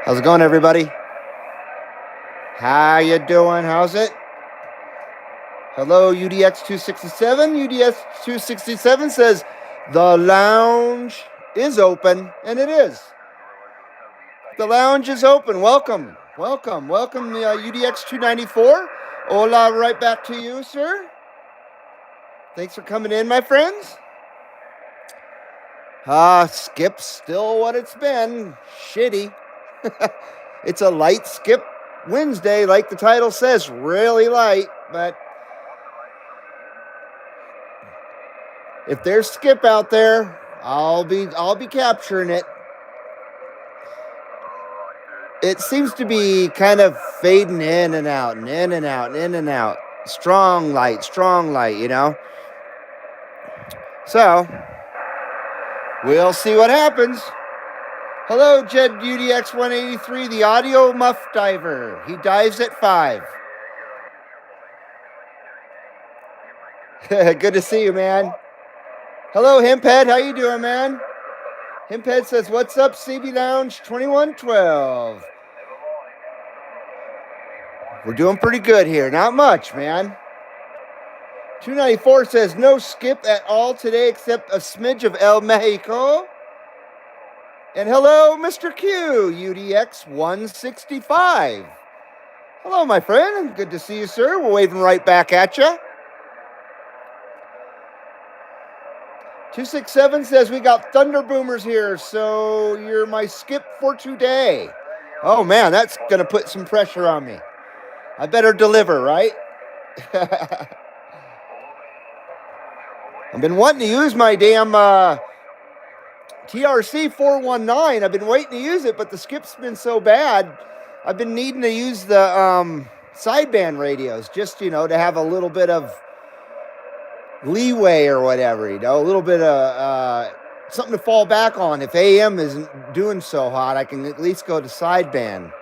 How's it going, everybody? How you doing? How's it? Hello, UDX267. UDX267 says the lounge is open, and it is. The lounge is open. Welcome, UDX294. Hola, right back to you, sir. Thanks for coming in, my friends. Skip's still what it's been. Shitty. It's a light skip Wednesday, like the title says, really light, but if there's skip out there, I'll be capturing it. It seems to be kind of fading in and out and in and out and in and out. Strong light, you know. So we'll see what happens. Hello, Jed UDX 183, the audio muff diver. He dives at 5. Good to see you, man. Hello, Hemphead. How you doing, man? Hemphead says, what's up, CB Lounge 2112? We're doing pretty good here. Not much, man. 294 says, no skip at all today except a smidge of El Mexico. And hello, Mr. Q, UDX 165. Hello, my friend. Good to see you, sir. We're waving right back at you. 267 says, we got Thunder Boomers here, so you're my skip for today. Oh, man, that's going to put some pressure on me. I better deliver, right? I've been wanting to use my damn TRC 419. I've been waiting to use it, but the skip's been so bad. I've been needing to use the sideband radios just, to have a little bit of leeway or whatever, a little bit of something to fall back on. If AM isn't doing so hot, I can at least go to sideband.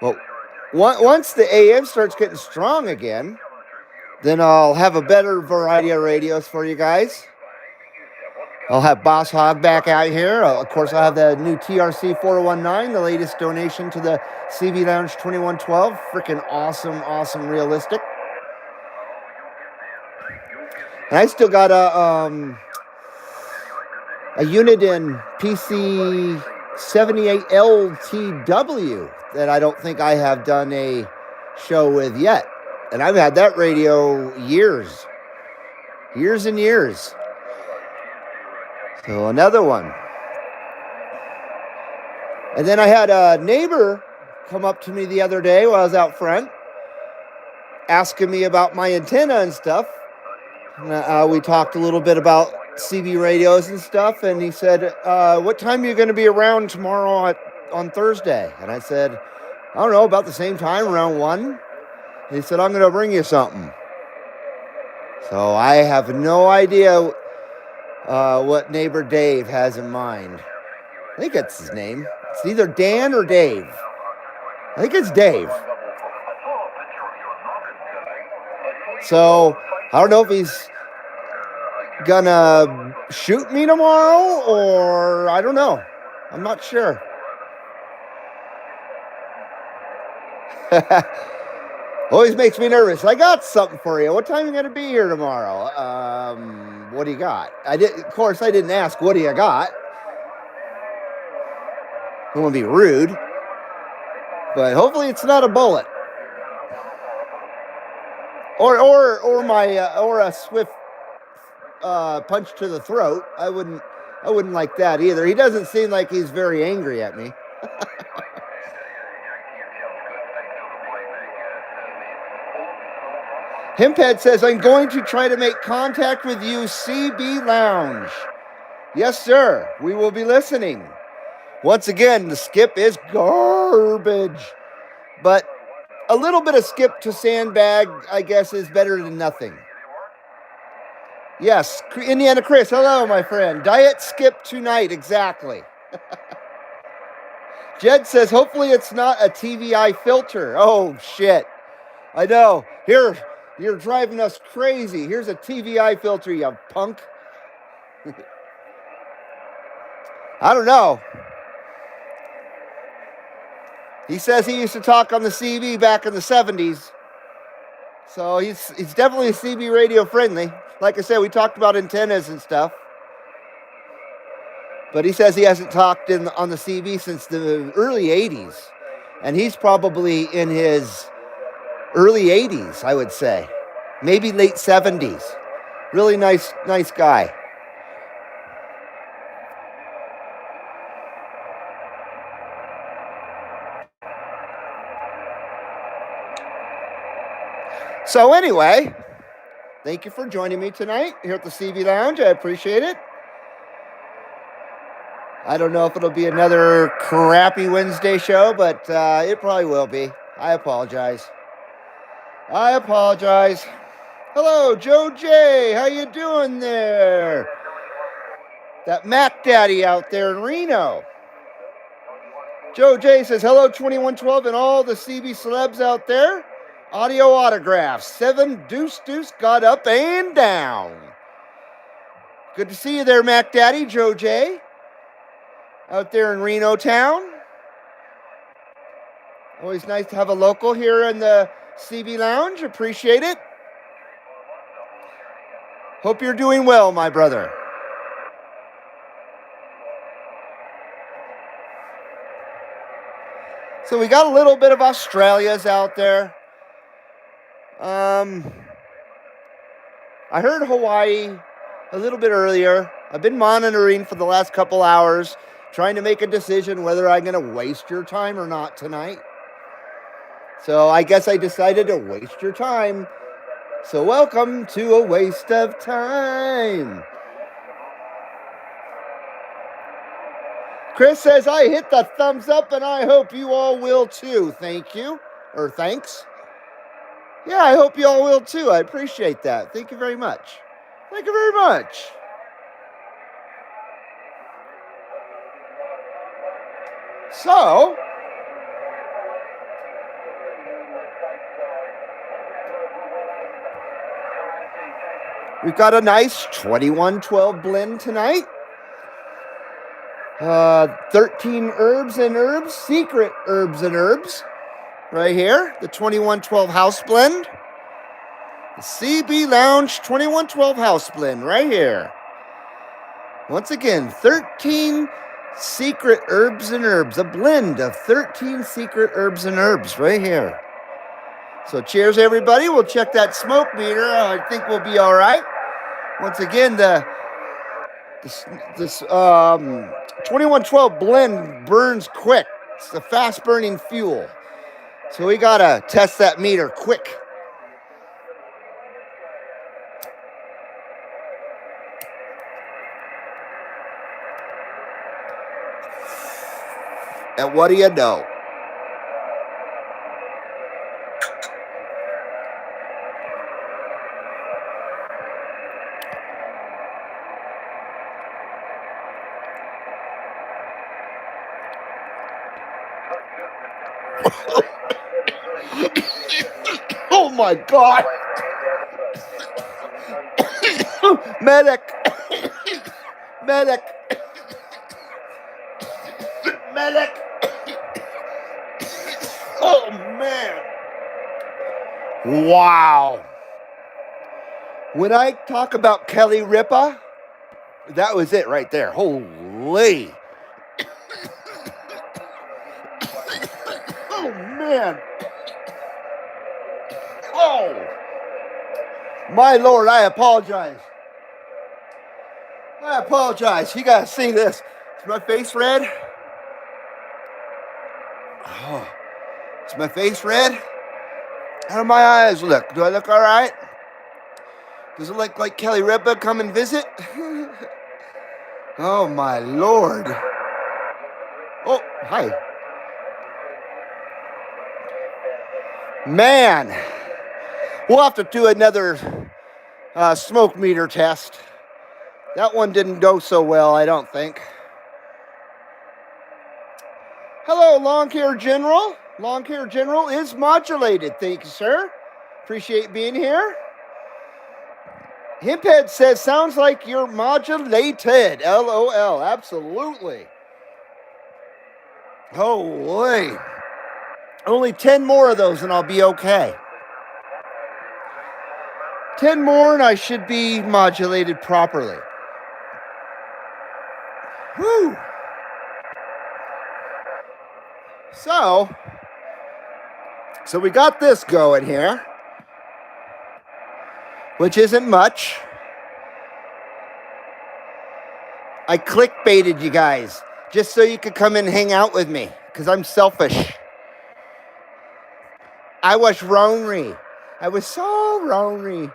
Well, once the AM starts getting strong again, then I'll have a better variety of radios for you guys. I'll have Boss Hog back out here. Of course, I'll have the new TRC 419, the latest donation to the CB Lounge 2112. Freaking awesome, realistic. And I still got a unit in PC 78LTW that I don't think I have done a show with yet. And I've had that radio years and years. So another one. And then I had a neighbor come up to me the other day while I was out front, asking me about my antenna and stuff. We talked a little bit about CB radios and stuff, and he said, what time are you going to be around tomorrow on Thursday? And I said, I don't know, about the same time, around 1. And he said, I'm going to bring you something. So I have no idea what neighbor Dave has in mind. I think that's his name. It's either Dan or Dave. I think it's Dave. So I don't know if he's gonna shoot me tomorrow or I don't know. I'm not sure. Always makes me nervous. I got something for you. What time are you going to be here tomorrow? What do you got? Of course, I didn't ask, what do you got? I don't want to be rude. But hopefully it's not a bullet. Or a swift punch to the throat. I wouldn't like that either. He doesn't seem like he's very angry at me. Hemphead says, I'm going to try to make contact with you, CB Lounge. Yes, sir. We will be listening. Once again, the skip is garbage. But a little bit of skip to sandbag, I guess, is better than nothing. Yes, Indiana Chris, hello, my friend. Diet skip tonight, exactly. Jed says, hopefully it's not a TVI filter. Oh, shit. I know. Here, you're driving us crazy. Here's a TVI filter, you punk. I don't know. He says he used to talk on the CB back in the 70s. So he's definitely CB radio friendly. Like I said, we talked about antennas and stuff. But he says he hasn't talked on the CB since the early 80s. And he's probably in his early 80s, I would say. Maybe late 70s. Really nice guy. So anyway, thank you for joining me tonight here at the CB Lounge. I appreciate it. I don't know if it'll be another crappy Wednesday show, but it probably will be. I apologize. Hello, Joe J. How you doing there? That Mac Daddy out there in Reno. Joe J says, hello, 2112 and all the CB celebs out there. Audio autographs. 7 Deuce got up and down. Good to see you there, Mac Daddy, Joe J. Out there in Reno town. Always nice to have a local here in the CB Lounge. Appreciate it. Hope you're doing well, my brother. So we got a little bit of Australias out there. I heard Hawaii a little bit earlier. I've been monitoring for the last couple hours, trying to make a decision whether I'm going to waste your time or not tonight. So I guess I decided to waste your time. So welcome to A Waste of Time. Chris says, I hit the thumbs up and I hope you all will too. Thank you. Or thanks. Yeah, I hope you all will too. I appreciate that. Thank you very much. Thank you very much. So, we've got a nice 2112 blend tonight. 13 herbs and herbs, secret herbs and herbs. Right here, the 2112 House Blend. The CB Lounge 2112 House Blend right here. Once again, 13 secret herbs and herbs. A blend of 13 secret herbs and herbs right here. So cheers, everybody. We'll check that smoke meter. I think we'll be all right. Once again, this 2112 blend burns quick. It's a fast-burning fuel. So we got to test that meter quick. And what do you know? Oh my God. Medic. Medic. Medic. Oh man. Wow. When I talk about Kelly Ripa, that was it right there. Holy. Oh man. Oh, my Lord, I apologize. You gotta see this. Is my face red? Oh, is my face red? How do my eyes look? Do I look all right? Does it look like Kelly Ripa come and visit? Oh, my Lord. Oh, hi. Man. We'll have to do another smoke meter test. That one didn't go so well, I don't think. Hello, Long Hair General. Long Hair General is modulated. Thank you, sir. Appreciate being here. Himphead says, sounds like you're modulated. LOL. Absolutely. Holy. Only 10 more of those and I'll be okay. 10 more and I should be modulated properly. Whew. So we got this going here, which isn't much. I clickbaited you guys just so you could come and hang out with me because I'm selfish. I was ornery. I was so ornery.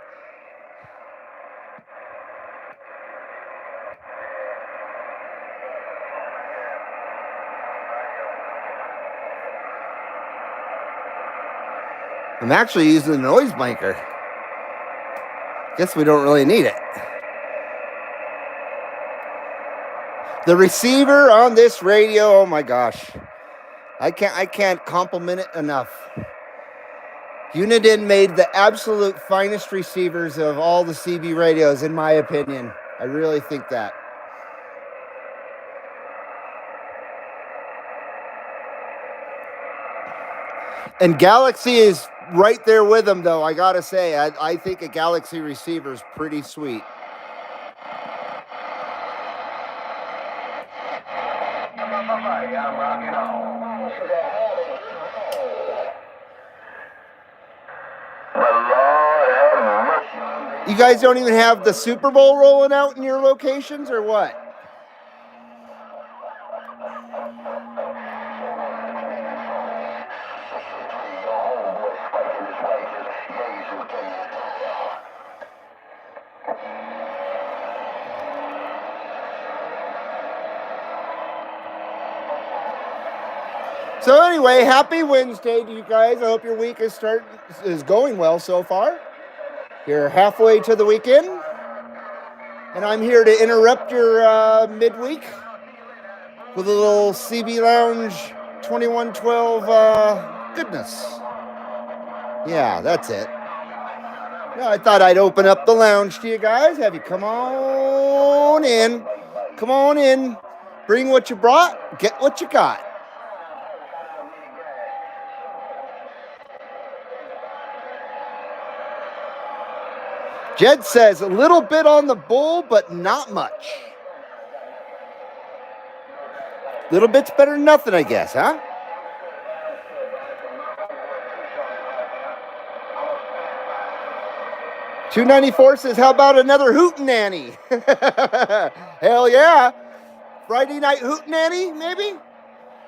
I'm actually using the noise blanker. Guess we don't really need it. The receiver on this radio, oh my gosh. I can't compliment it enough. Uniden made the absolute finest receivers of all the CB radios, in my opinion. I really think that. And Galaxy is right there with them, though. I gotta say, I think a Galaxy receiver is pretty sweet. You guys don't even have the Super Bowl rolling out in your locations, or what? So anyway, happy Wednesday to you guys. I hope your week is going well so far. You're halfway to the weekend, and I'm here to interrupt your midweek with a little CB Lounge 2112 goodness. Yeah, that's it. Yeah, I thought I'd open up the lounge to you guys. Have you come on in? Come on in. Bring what you brought. Get what you got. Jed says a little bit on the bull, but not much. Little bit's better than nothing, I guess, huh? $2.94 says, how about another hootenanny? Hell yeah. Friday night hootenanny, maybe?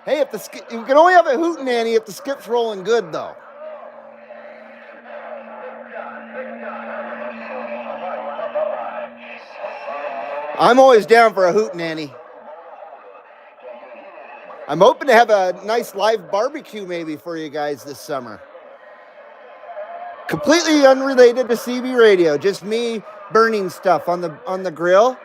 Hey, you can only have a hootenanny if the skip's rolling good, though. I'm always down for a hootenanny. I'm hoping to have a nice live barbecue maybe for you guys this summer. Completely unrelated to CB radio, just me burning stuff on the grill.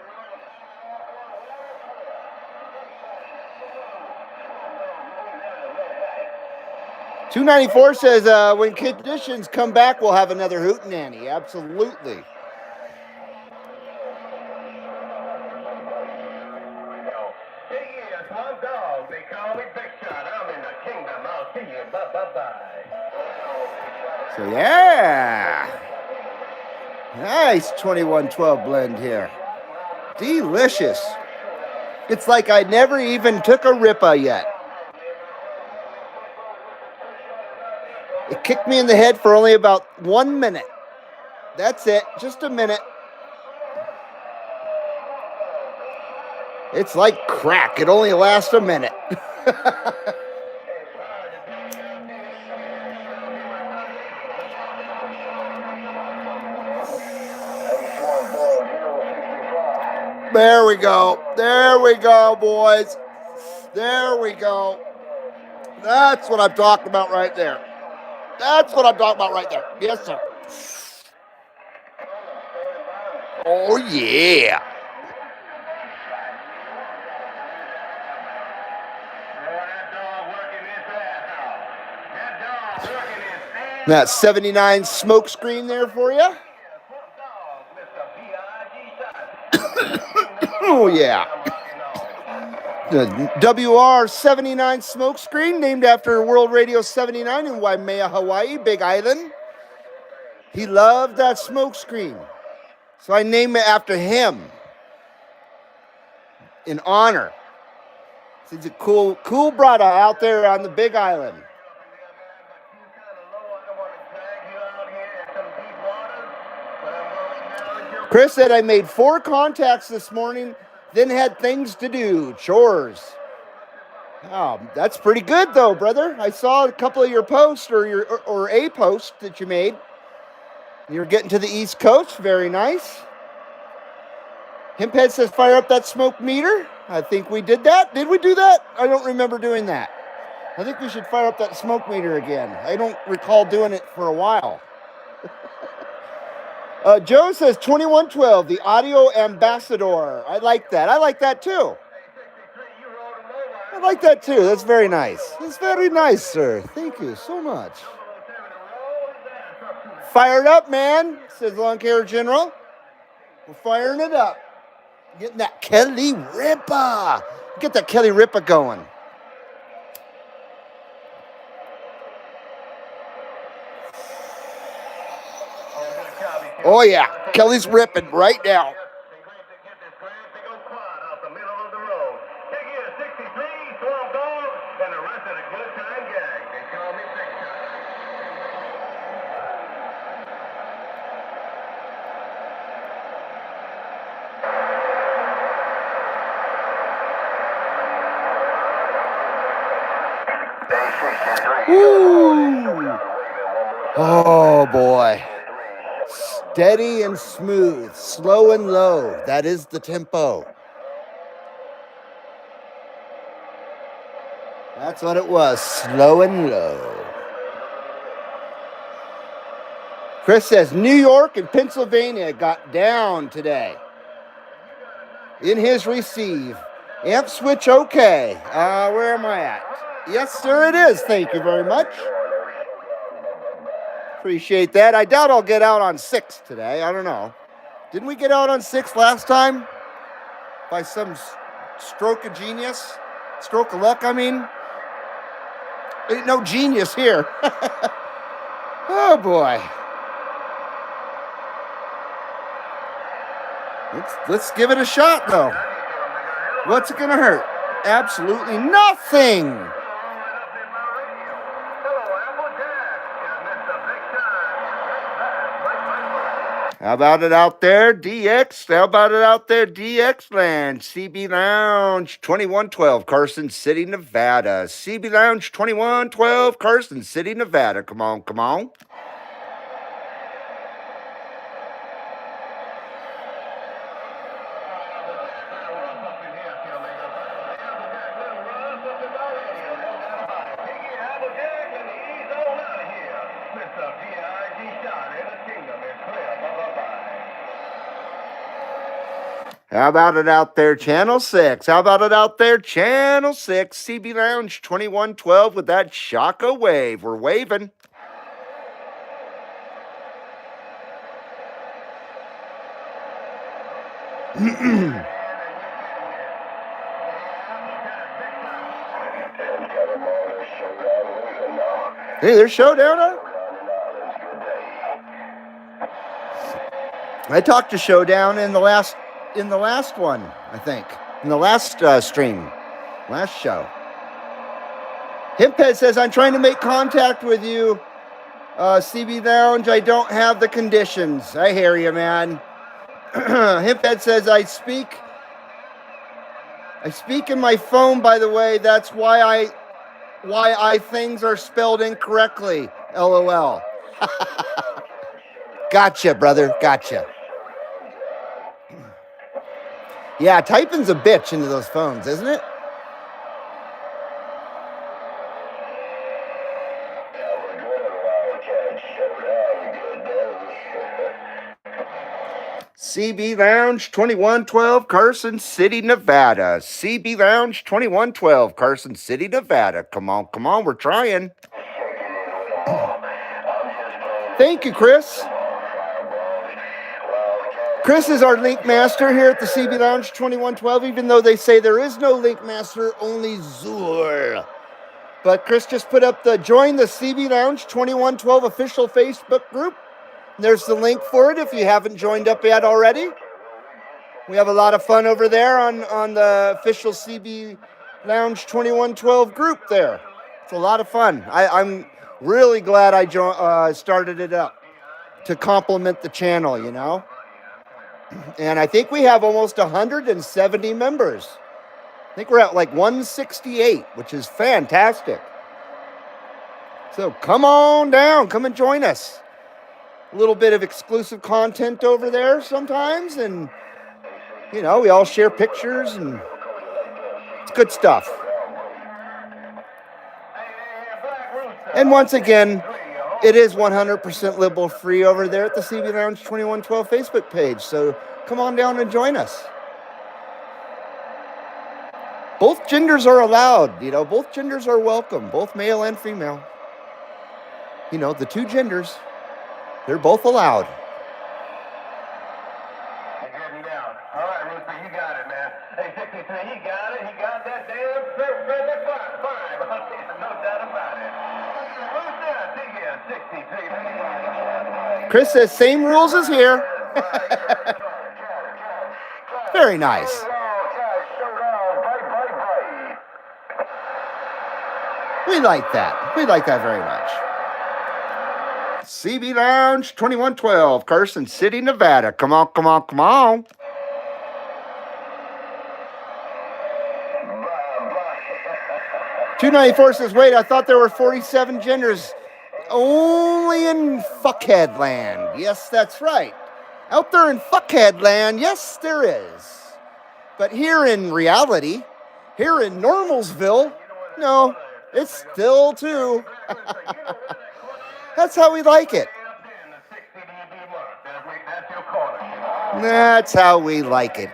$2.94 says when conditions come back, we'll have another hootenanny. Absolutely. So yeah, nice 2112 blend here. Delicious. It's like I never even took a Ripa yet. It kicked me in the head for only about 1 minute. That's it, just a minute. It's like crack. It only lasts a minute. There we go. There we go, boys. There we go. That's what I'm talking about right there. That's what I'm talking about right there. Yes, sir. Oh, yeah. That 79 smoke screen there for you. Oh, yeah. The WR79 smokescreen, named after World Radio 79 in Waimea, Hawaii, Big Island. He loved that smokescreen, so I named it after him in honor. He's a cool brother out there on the Big Island. Chris said, I made 4 contacts this morning, then had things to do, chores. Oh, that's pretty good though, brother. I saw a couple of your posts or a post that you made. You're getting to the East Coast, very nice. Himphead says, fire up that smoke meter. I think we did that. Did we do that? I don't remember doing that. I think we should fire up that smoke meter again. I don't recall doing it for a while. Joe says 2112, the audio ambassador. I like that. I like that too. I like that too. That's very nice. That's very nice, sir. Thank you so much. Fired up, man, says Lawn Care General. We're firing it up. Getting that Kelly Ripa. Get that Kelly Ripa going. Oh, yeah. Kelly's ripping right now. Woo. Oh, boy. Steady and smooth, slow and low. That is the tempo. That's what it was, slow and low. Chris says New York and Pennsylvania got down today. In his receive. Amp switch okay. Where am I at? Yes, sir, it is. Thank you very much. Appreciate that. I doubt I'll get out on 6 today. I don't know. Didn't we get out on 6 last time? By some stroke of genius? Stroke of luck, I mean? Ain't no genius here. Oh, boy. Let's give it a shot, though. What's it going to hurt? Absolutely nothing. How about it out there, DX? How about it out there, DX Land? CB Lounge 2112, Carson City, Nevada. CB Lounge 2112, Carson City, Nevada. Come on, come on. How about it out there, Channel 6? How about it out there, Channel 6? CB Lounge 2112 with that Shaka wave. We're waving. Hey, there's Showdown. I talked to Showdown in the last one, I think. In the last stream. Last show. Himphead says, I'm trying to make contact with you, CB Lounge. I don't have the conditions. I hear you, man. Himphead says, I speak in my phone, by the way. That's why things are spelled incorrectly. LOL. Gotcha, brother. Gotcha. Yeah, typing's a bitch into those phones, isn't it? CB Lounge 2112, Carson City, Nevada. CB Lounge 2112, Carson City, Nevada. Come on, we're trying. Thank you, Chris. Chris is our link master here at the CB Lounge 2112, even though they say there is no link master, only Zur. But Chris just put up the join the CB Lounge 2112 official Facebook group. There's the link for it if you haven't joined up yet already. We have a lot of fun over there on the official CB Lounge 2112 group there. It's a lot of fun. I'm really glad I started it up to complement the channel, you know. And I think we have almost 170 members. I think we're at like 168, which is fantastic. So come on down, come and join us. A little bit of exclusive content over there sometimes, and you know, we all share pictures and it's good stuff. And once again, it is 100% liberal free over there at the CB Lounge 2112 Facebook page. So come on down and join us. Both genders are allowed, you know, both genders are welcome, both male and female. You know, the two genders, they're both allowed. You're getting down. All right, Rooster, you got it, man. Hey, 63, he got it. He got that damn perfect five. No doubt about it. Rooster, dig in, 63. Chris says same rules as here. Very nice. We like that. We like that very much. CB Lounge 2112, Carson City, Nevada. Come on, come on, come on. $2.94 says, wait, I thought there were 47 genders. Only in fuckhead land. Yes, that's right. Out there in fuckhead land, yes, there is. But here in reality, here in Normalsville, no, it's still two. That's how we like it. That's how we like it.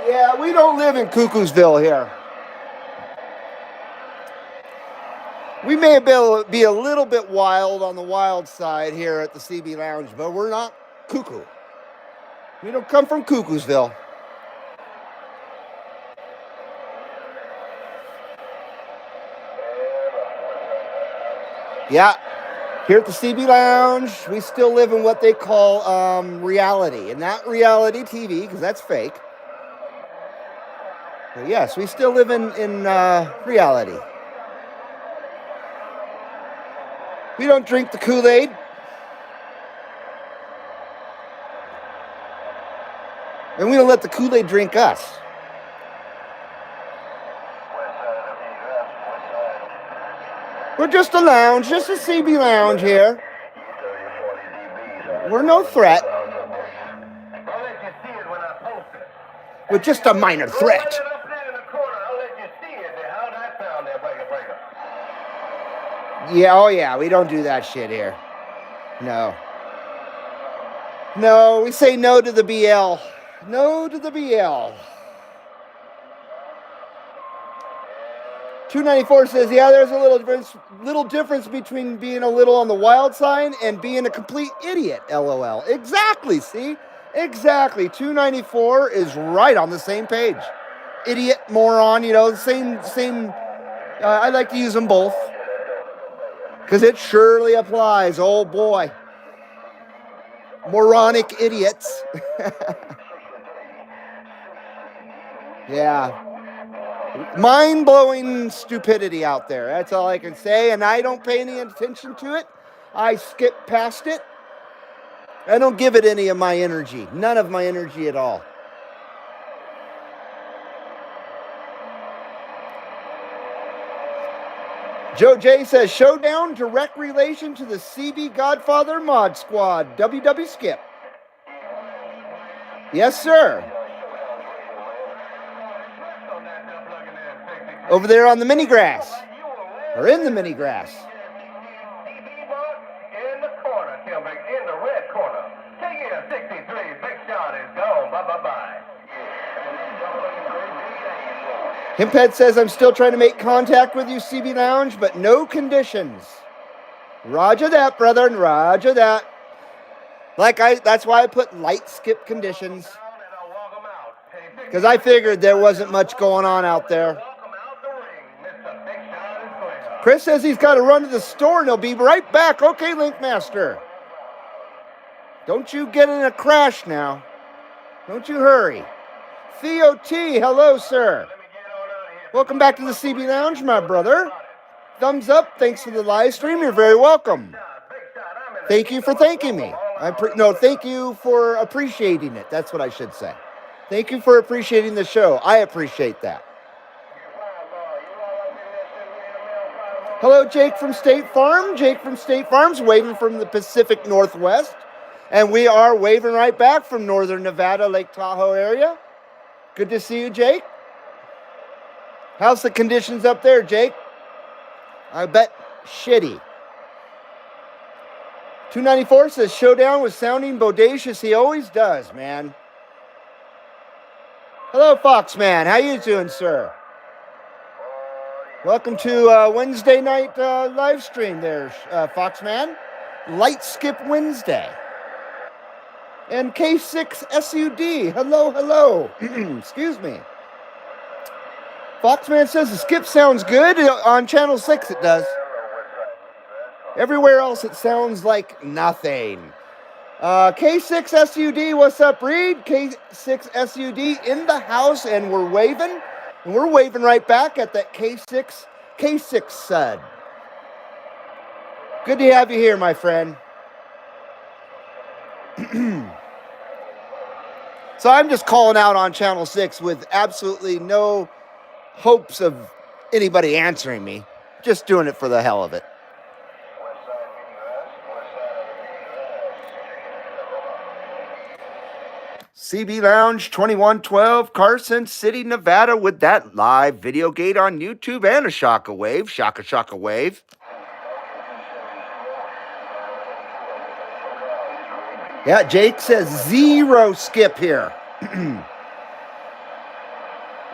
Yeah, we don't live in Cuckoosville here. We may be a little bit wild on the wild side here at the CB Lounge, but we're not cuckoo. We don't come from Cuckoosville. Yeah, here at the CB Lounge, we still live in what they call reality. And not reality TV, because that's fake. But yes, we still live in reality. We don't drink the Kool-Aid. And we don't let the Kool-Aid drink us. We're just a lounge, just a CB Lounge here. We're no threat. We're just a minor threat. Yeah, oh yeah, we don't do that shit here. No. No, we say no to the BL. No to the BL. 294 says, yeah, there's a little difference between being a little on the wild side and being a complete idiot, LOL. Exactly, see? Exactly. 294 is right on the same page. Idiot, moron, you know, same, I like to use them both. Because it surely applies. Oh, boy. Moronic idiots. Yeah. Mind-blowing stupidity out there. That's all I can say. And I don't pay any attention to it. I skip past it. I don't give it any of my energy. None of my energy at all. Joe J says, showdown, direct relation to the CB Godfather Mod Squad, WW Skip. Yes, sir. Over there on the mini grass. Or in the mini grass. In the corner, Timber, in the red corner. Take it, 63. Big shot is gone. Bye-bye-bye. Himphead says, I'm still trying to make contact with you, CB Lounge, but no conditions. Roger that, brother. Roger that. That's why I put light skip conditions. Because I figured there wasn't much going on out there. Chris says he's got to run to the store and he'll be right back. Okay, Linkmaster. Don't you get in a crash now. Don't you hurry. Theo T, hello, sir. Welcome back to the CB Lounge, my brother. Thumbs up. Thanks for the live stream. You're very welcome. Thank you for thanking me. Thank you for appreciating it. That's what I should say. Thank you for appreciating the show. I appreciate that. Hello, Jake from State Farm. Jake from State Farm's waving from the Pacific Northwest. And we are waving right back from Northern Nevada, Lake Tahoe area. Good to see you, Jake. How's the conditions up there, Jake? I bet shitty. 294 says Showdown was sounding bodacious. He always does, man. Hello, Foxman. How you doing, sir? Welcome to Wednesday night live stream there, Foxman. Light Skip Wednesday. And K6 SUD. Hello, hello. Excuse me. Foxman says the skip sounds good. On Channel 6 it does. Everywhere else it sounds like nothing. K6 SUD, what's up, Reed? K6 SUD in the house, and we're waving. And we're waving right back at that K6 sud. Good to have you here, my friend. So I'm just calling out on Channel 6 with absolutely no hopes of anybody answering me. Just doing it for the hell of it. CB Lounge 2112, Carson City, Nevada, with that live video gate on YouTube and a Shaka Wave. Shaka Wave. Yeah, Jake says 0 skip here.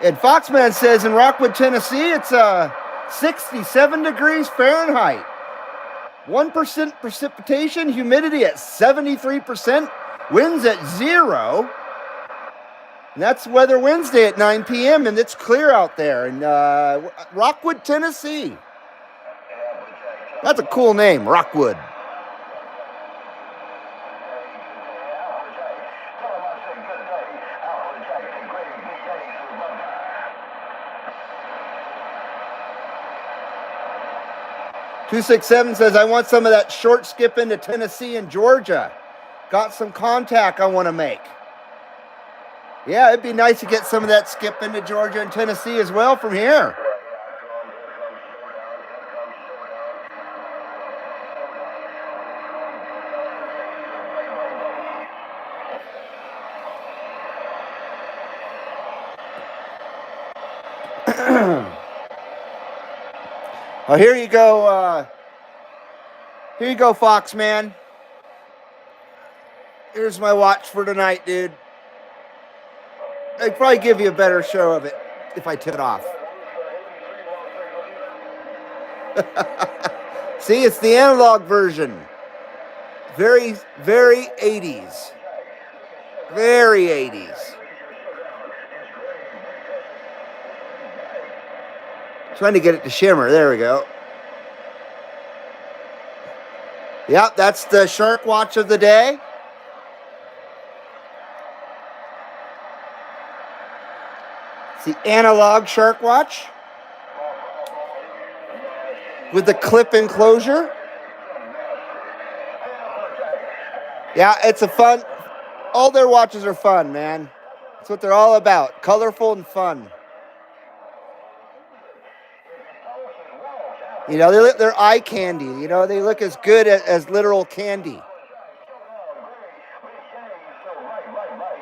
And Foxman says in Rockwood, Tennessee, it's 67 degrees Fahrenheit. 1% precipitation, humidity at 73%, winds at 0. And that's Weather Wednesday at 9 p.m. and it's clear out there in Rockwood, Tennessee. That's a cool name, Rockwood. $267 says, I want some of that short skip into Tennessee and Georgia. Got some contact I want to make. Yeah, it'd be nice to get some of that skip into Georgia and Tennessee as well from here. Oh, here you go. Here you go, Foxman. Here's my watch for tonight, dude. I'd probably give you a better show of it if I took it off. See, it's the analog version. Very, very 80s. Very 80s. Trying to get it to shimmer. There we go. Yep, that's the shark watch of the day. It's the analog shark watch with the clip enclosure. Yeah, it's a fun. All their watches are fun, man. That's what they're all about. Colorful and fun. You know, they're eye candy. You know, they look as good as literal candy.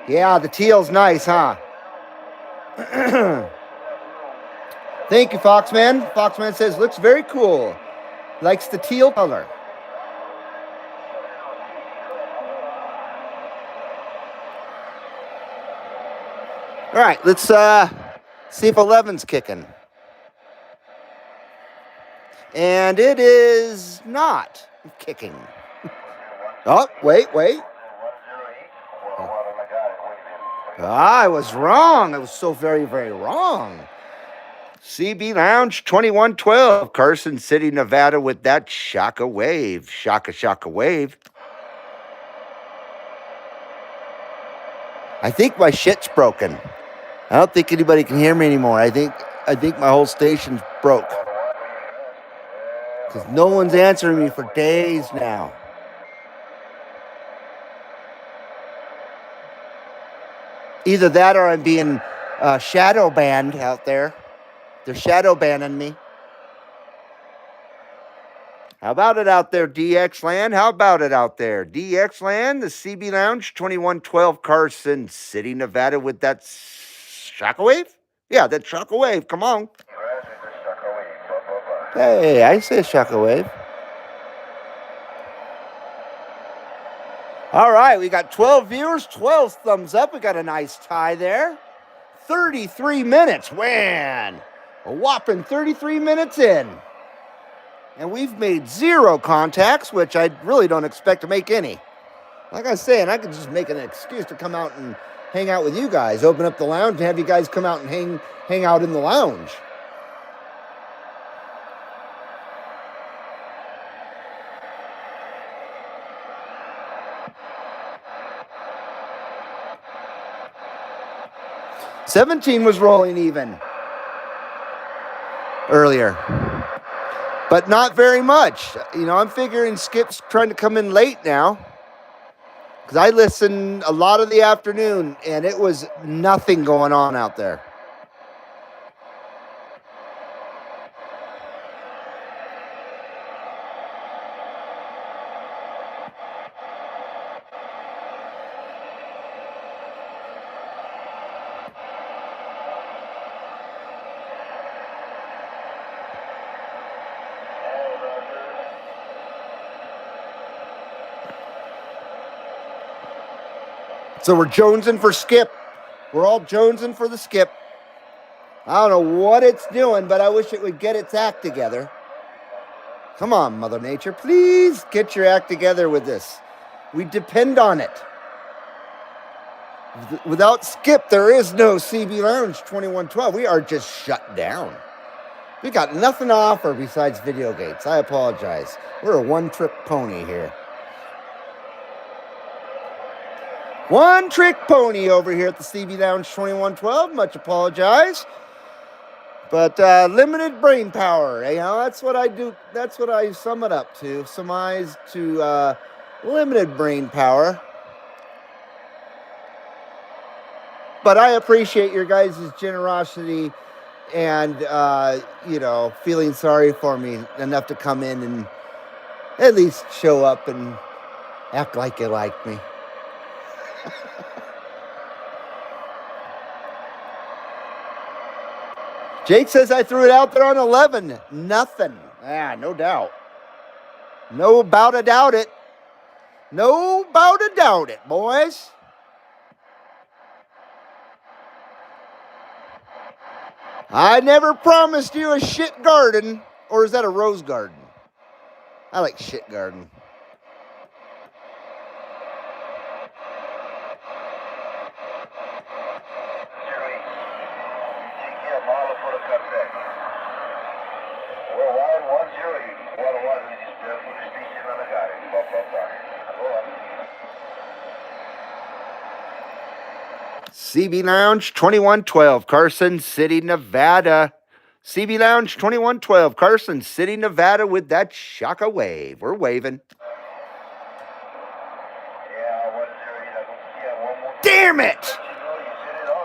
Yeah, the teal's nice, huh? Thank you, Foxman. Foxman says, looks very cool. Likes the teal color. All right, let's See if 11's kicking. And it is not kicking. Oh, wait. I was wrong. I was so very, very wrong. CB Lounge 2112, Carson City, Nevada, with that Shaka Wave. Shaka Wave. I think my shit's broken. I don't think anybody can hear me anymore. I think my whole station's broke. Because no one's answering me for days now. Either that or I'm being shadow banned out there. They're shadow banning me. How about it out there, DX Land? How about it out there? DX Land, the CB Lounge, 2112 Carson City, Nevada, with that Shockwave? Yeah, that Shockwave. Come on. Hey, I say Shockwave. All right, we got 12 viewers, 12 thumbs up. We got a nice tie there. 33 minutes. Man, a whopping 33 minutes in. And we've made 0 contacts, which I really don't expect to make any. Like I was saying, I could just make an excuse to come out and hang out with you guys. Open up the lounge and have you guys come out and hang out in the lounge. $17 was rolling even earlier. But not very much. You know, I'm figuring Skip's trying to come in late now. Because I listened a lot of the afternoon, and it was nothing going on out there. So we're jonesing for Skip. We're all jonesing for the Skip. I don't know what it's doing, but I wish it would get its act together. Come on, Mother Nature. Please get your act together with this. We depend on it. Without Skip, there is no CB Lounge 2112. We are just shut down. We got nothing to offer besides video gates. I apologize. We're a one-trick pony here. One-trick pony over here at the CB Lounge 2112. Much apologize. But limited brain power. You know, that's what I do. That's what I sum it up to. Surmise to limited brain power. But I appreciate your guys' generosity and, you know, feeling sorry for me enough to come in and at least show up and act like you like me. Jake says I threw it out there on 11. Nothing. No doubt. No about a doubt it. No about a doubt it, boys. I never promised you a shit garden. Or is that a rose garden? I like shit garden. CB Lounge 2112, Carson City, Nevada. CB Lounge 2112, Carson City, Nevada, with that Shaka Wave. We're waving. Damn it!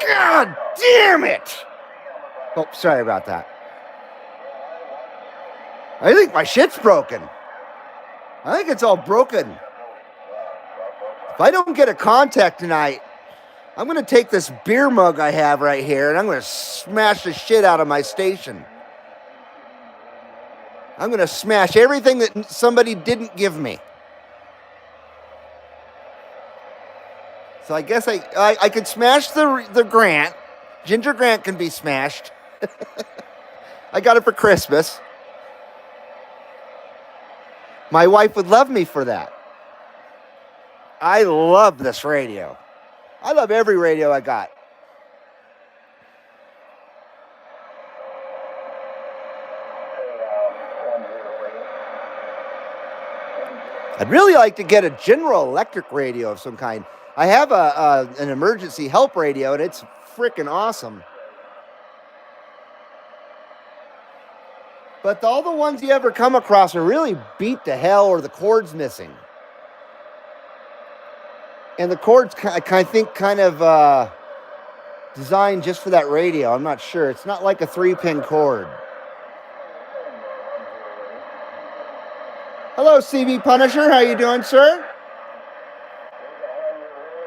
God damn it! Oh, sorry about that. I think my shit's broken. I think it's all broken. If I don't get a contact tonight, I'm going to take this beer mug I have right here and I'm going to smash the shit out of my station. I'm going to smash everything that somebody didn't give me. So I guess I could smash the grant Ginger Grant can be smashed. I got it for Christmas. My wife would love me for that. I love this radio. I love every radio I got. I'd really like to get a General Electric radio of some kind. I have an emergency help radio, and it's freaking awesome. But all the ones you ever come across are really beat to hell, or the cord's missing. And the cord's, I think, kind of designed just for that radio. I'm not sure. It's not like a 3-pin cord. Hello, CB Punisher. How you doing, sir?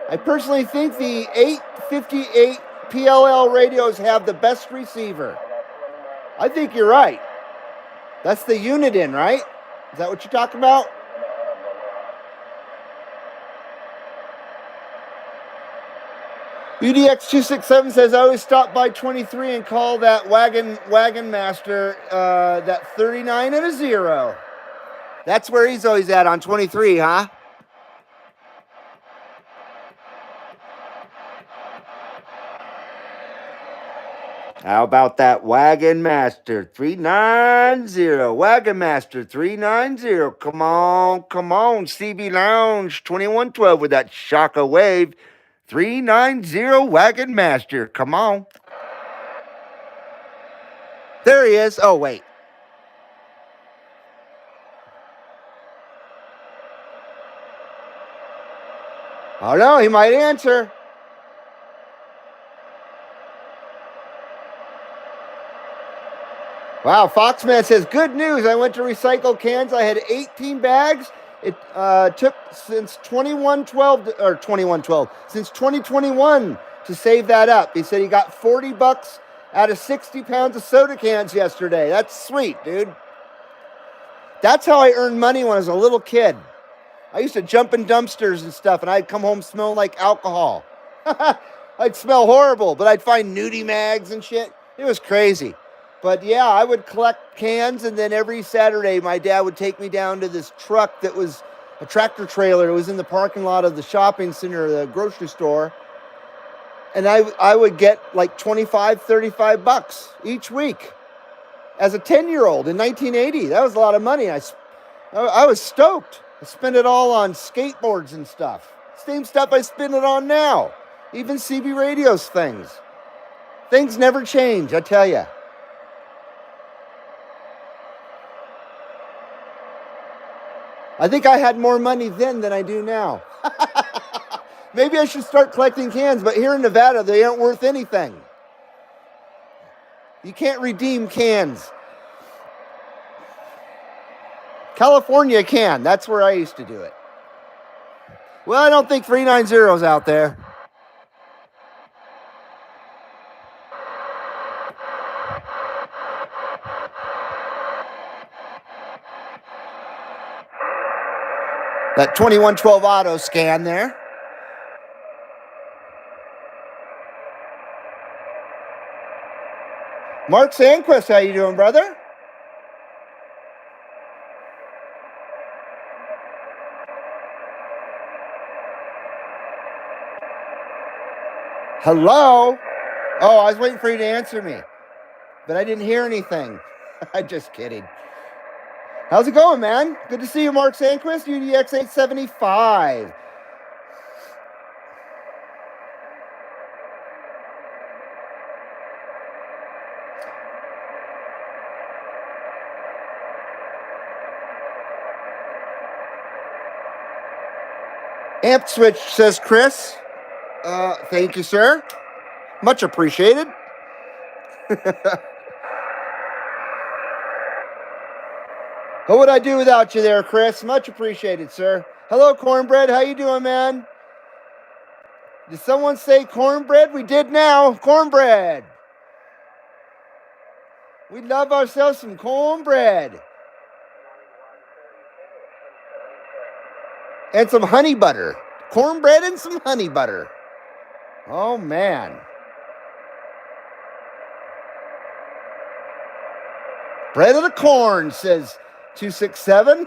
I personally think the 858 PLL radios have the best receiver. I think you're right. That's the unit in, right? Is that what you're talking about? UDX267 says, I always stop by 23 and call that wagon master that 39 and a 0. That's where he's always at, on 23, huh? How about that Wagon Master 390? Wagon Master 390. Come on. CB Lounge 2112 with that Shaka Wave 390 Wagon Master. Come on. There he is. Oh, wait. Oh, no, he might answer. Wow, Foxman says, good news. I went to recycle cans. I had 18 bags. It took since 2112, since 2021 to save that up. He said he got $40 out of 60 pounds of soda cans yesterday. That's sweet, dude. That's how I earned money when I was a little kid. I used to jump in dumpsters and stuff, and I'd come home smelling like alcohol. I'd smell horrible, but I'd find nudie mags and shit. It was crazy. But yeah, I would collect cans, and then every Saturday my dad would take me down to this truck that was a tractor trailer. It was in the parking lot of the shopping center, the grocery store. And I would get like 25, 35 bucks each week as a 10-year-old in 1980. That was a lot of money. I was stoked. I spent it all on skateboards and stuff. Same stuff I spend it on now. Even CB Radio's things. Things never change, I tell you. I think I had more money then than I do now. Maybe I should start collecting cans, but here in Nevada, they aren't worth anything. You can't redeem cans. California can. That's where I used to do it. Well, I don't think 390's out there. That 2112 auto scan there. Mark Sandquist, how you doing, brother? Hello? Oh, I was waiting for you to answer me, but I didn't hear anything. I'm just kidding. How's it going, man? Good to see you, Mark Sandquist, UDX875. Amp switch, says Chris. Thank you, sir. Much appreciated. What would I do without you there, Chris? Much appreciated, sir. Hello, Cornbread. How you doing, man? Did someone say cornbread? We did now. Cornbread. We love ourselves some cornbread. And some honey butter. Cornbread and some honey butter. Oh, man. Bread of the corn, says 267.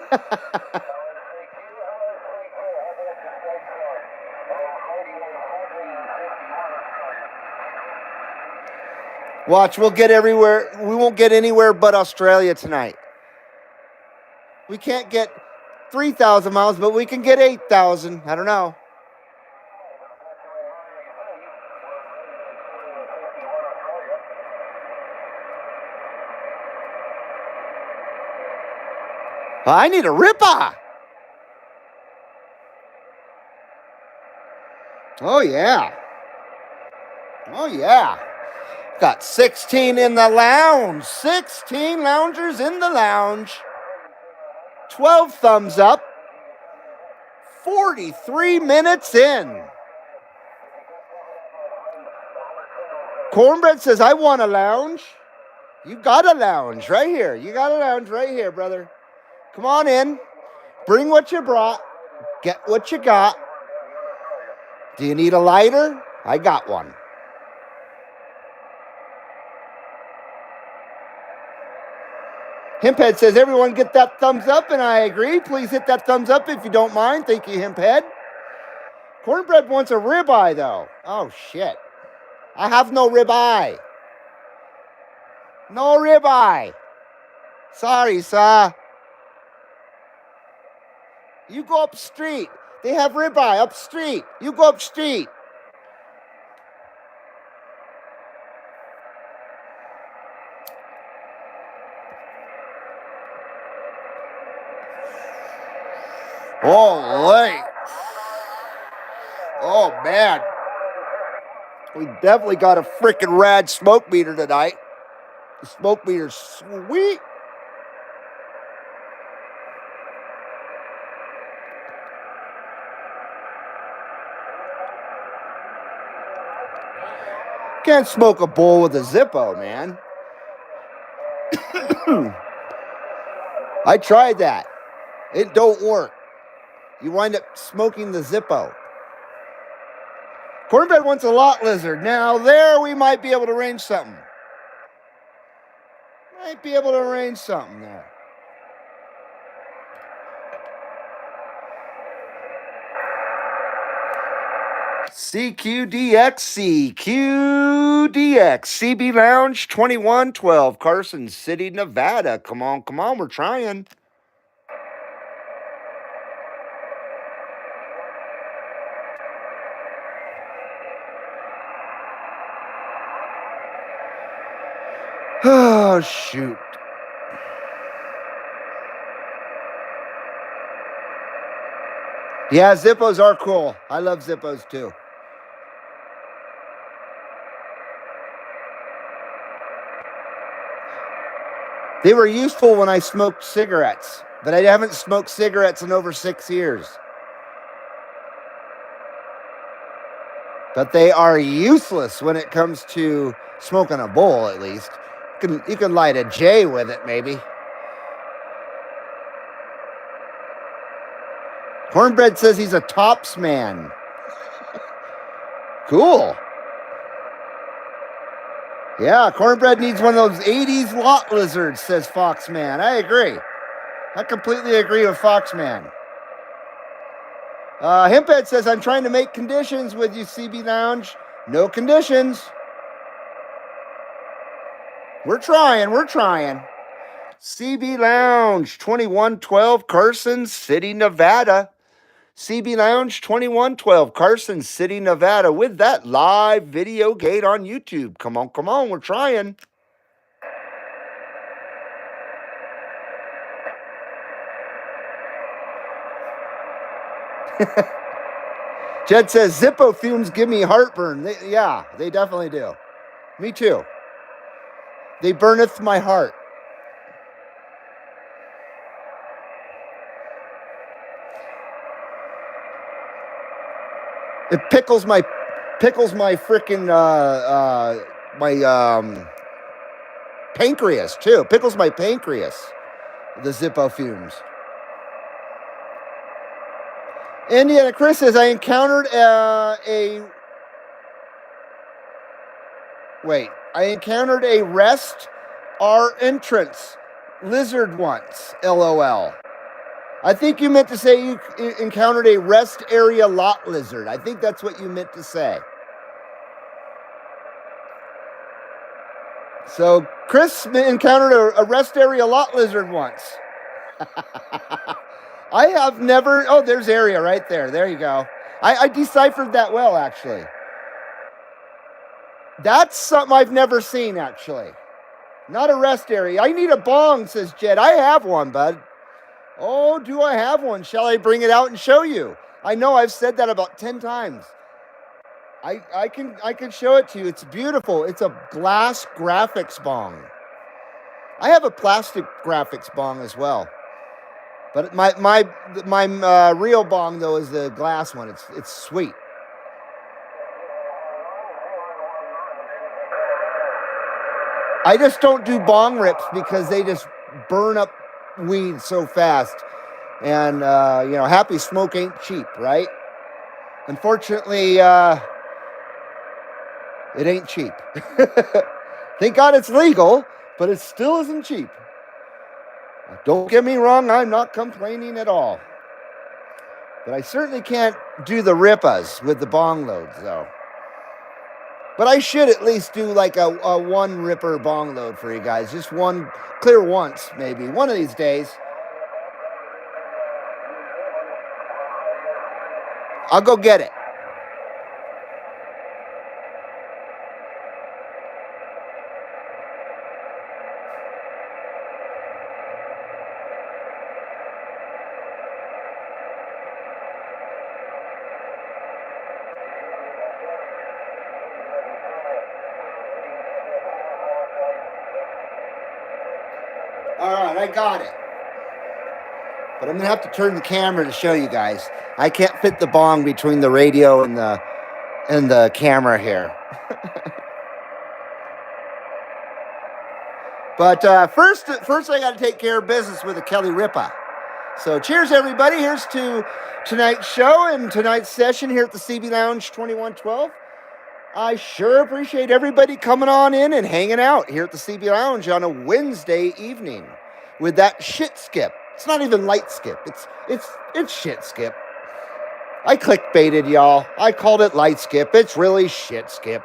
Watch, we'll get everywhere. We won't get anywhere but Australia tonight. We can't get 3,000 miles, but we can get 8,000. I don't know. I need a ripper. Oh, yeah. Oh, yeah. Got 16 in the lounge. 16 loungers in the lounge. 12 thumbs up. 43 minutes in. Cornbread says, I want a lounge. You got a lounge right here. You got a lounge right here, brother. Come on in. Bring what you brought. Get what you got. Do you need a lighter? I got one. Himphead says, everyone get that thumbs up, and I agree. Please hit that thumbs up if you don't mind. Thank you, Himphead. Cornbread wants a ribeye, though. Oh, shit. I have no ribeye. No ribeye. Sorry, sir. You go up street. They have ribeye up street. You go up street. Holy. Oh, man. We definitely got a freaking rad smoke meter tonight. The smoke meter's sweet. Can't smoke a bowl with a Zippo, man. I tried that. It don't work. You wind up smoking the Zippo. Cornbread wants a lot lizard. Now there we might be able to arrange something. Might be able to arrange something there. CQDX, CQDX, CB Lounge 2112, Carson City, Nevada. Come on, we're trying. Oh, shoot. Yeah, Zippos are cool. I love Zippos too. They were useful when I smoked cigarettes, but I haven't smoked cigarettes in over 6 years. But they are useless when it comes to smoking a bowl, at least. You can light a J with it, maybe. Cornbread says he's a tops man. Cool. Yeah, Cornbread needs one of those 80s lot lizards, says Foxman. I agree. I completely agree with Foxman. Himphead says, I'm trying to make conditions with you, CB Lounge. No conditions. We're trying. CB Lounge 2112, Carson City, Nevada. CB Lounge 2112, Carson City, Nevada, with that live video gate on YouTube. Come on, we're trying. Jed says, Zippo fumes give me heartburn. Yeah, they definitely do. Me too. They burneth my heart. It pickles my freaking my pancreas too. Pickles my pancreas. The Zippo fumes. Indiana Chris says, I encountered a rest our entrance lizard once, LOL. I think you meant to say you encountered a rest area lot lizard. I think that's what you meant to say. So Chris encountered a rest area lot lizard once. I have never. Oh, there's area right there. There you go. I deciphered that well, actually. That's something I've never seen, actually. Not a rest area. I need a bong, says Jed. I have one, bud. Oh, do I have one? Shall I bring it out and show you? I know I've said that about 10 times. I can show it to you. It's beautiful. It's a glass graphics bong. I have a plastic graphics bong as well. But my real bong though is the glass one. It's sweet. I just don't do bong rips because they just burn up weed so fast. And happy smoke ain't cheap, right? Unfortunately, it ain't cheap. Thank God it's legal, but it still isn't cheap. Don't get me wrong, I'm not complaining at all. But I certainly can't do the rippas with the bong loads, though. But I should at least do like a one ripper bong load for you guys. Just one, clear once, maybe. One of these days. I'll go get it. All right, I got it. But I'm going to have to turn the camera to show you guys. I can't fit the bong between the radio and the camera here. But first I got to take care of business with a Kelly Ripa. So cheers, everybody. Here's to tonight's show and tonight's session here at the CB Lounge 2112. I sure appreciate everybody coming on in and hanging out here at the CB Lounge on a Wednesday evening with that shit skip. It's not even light skip. It's shit skip. I clickbaited y'all. I called it light skip. It's really shit skip.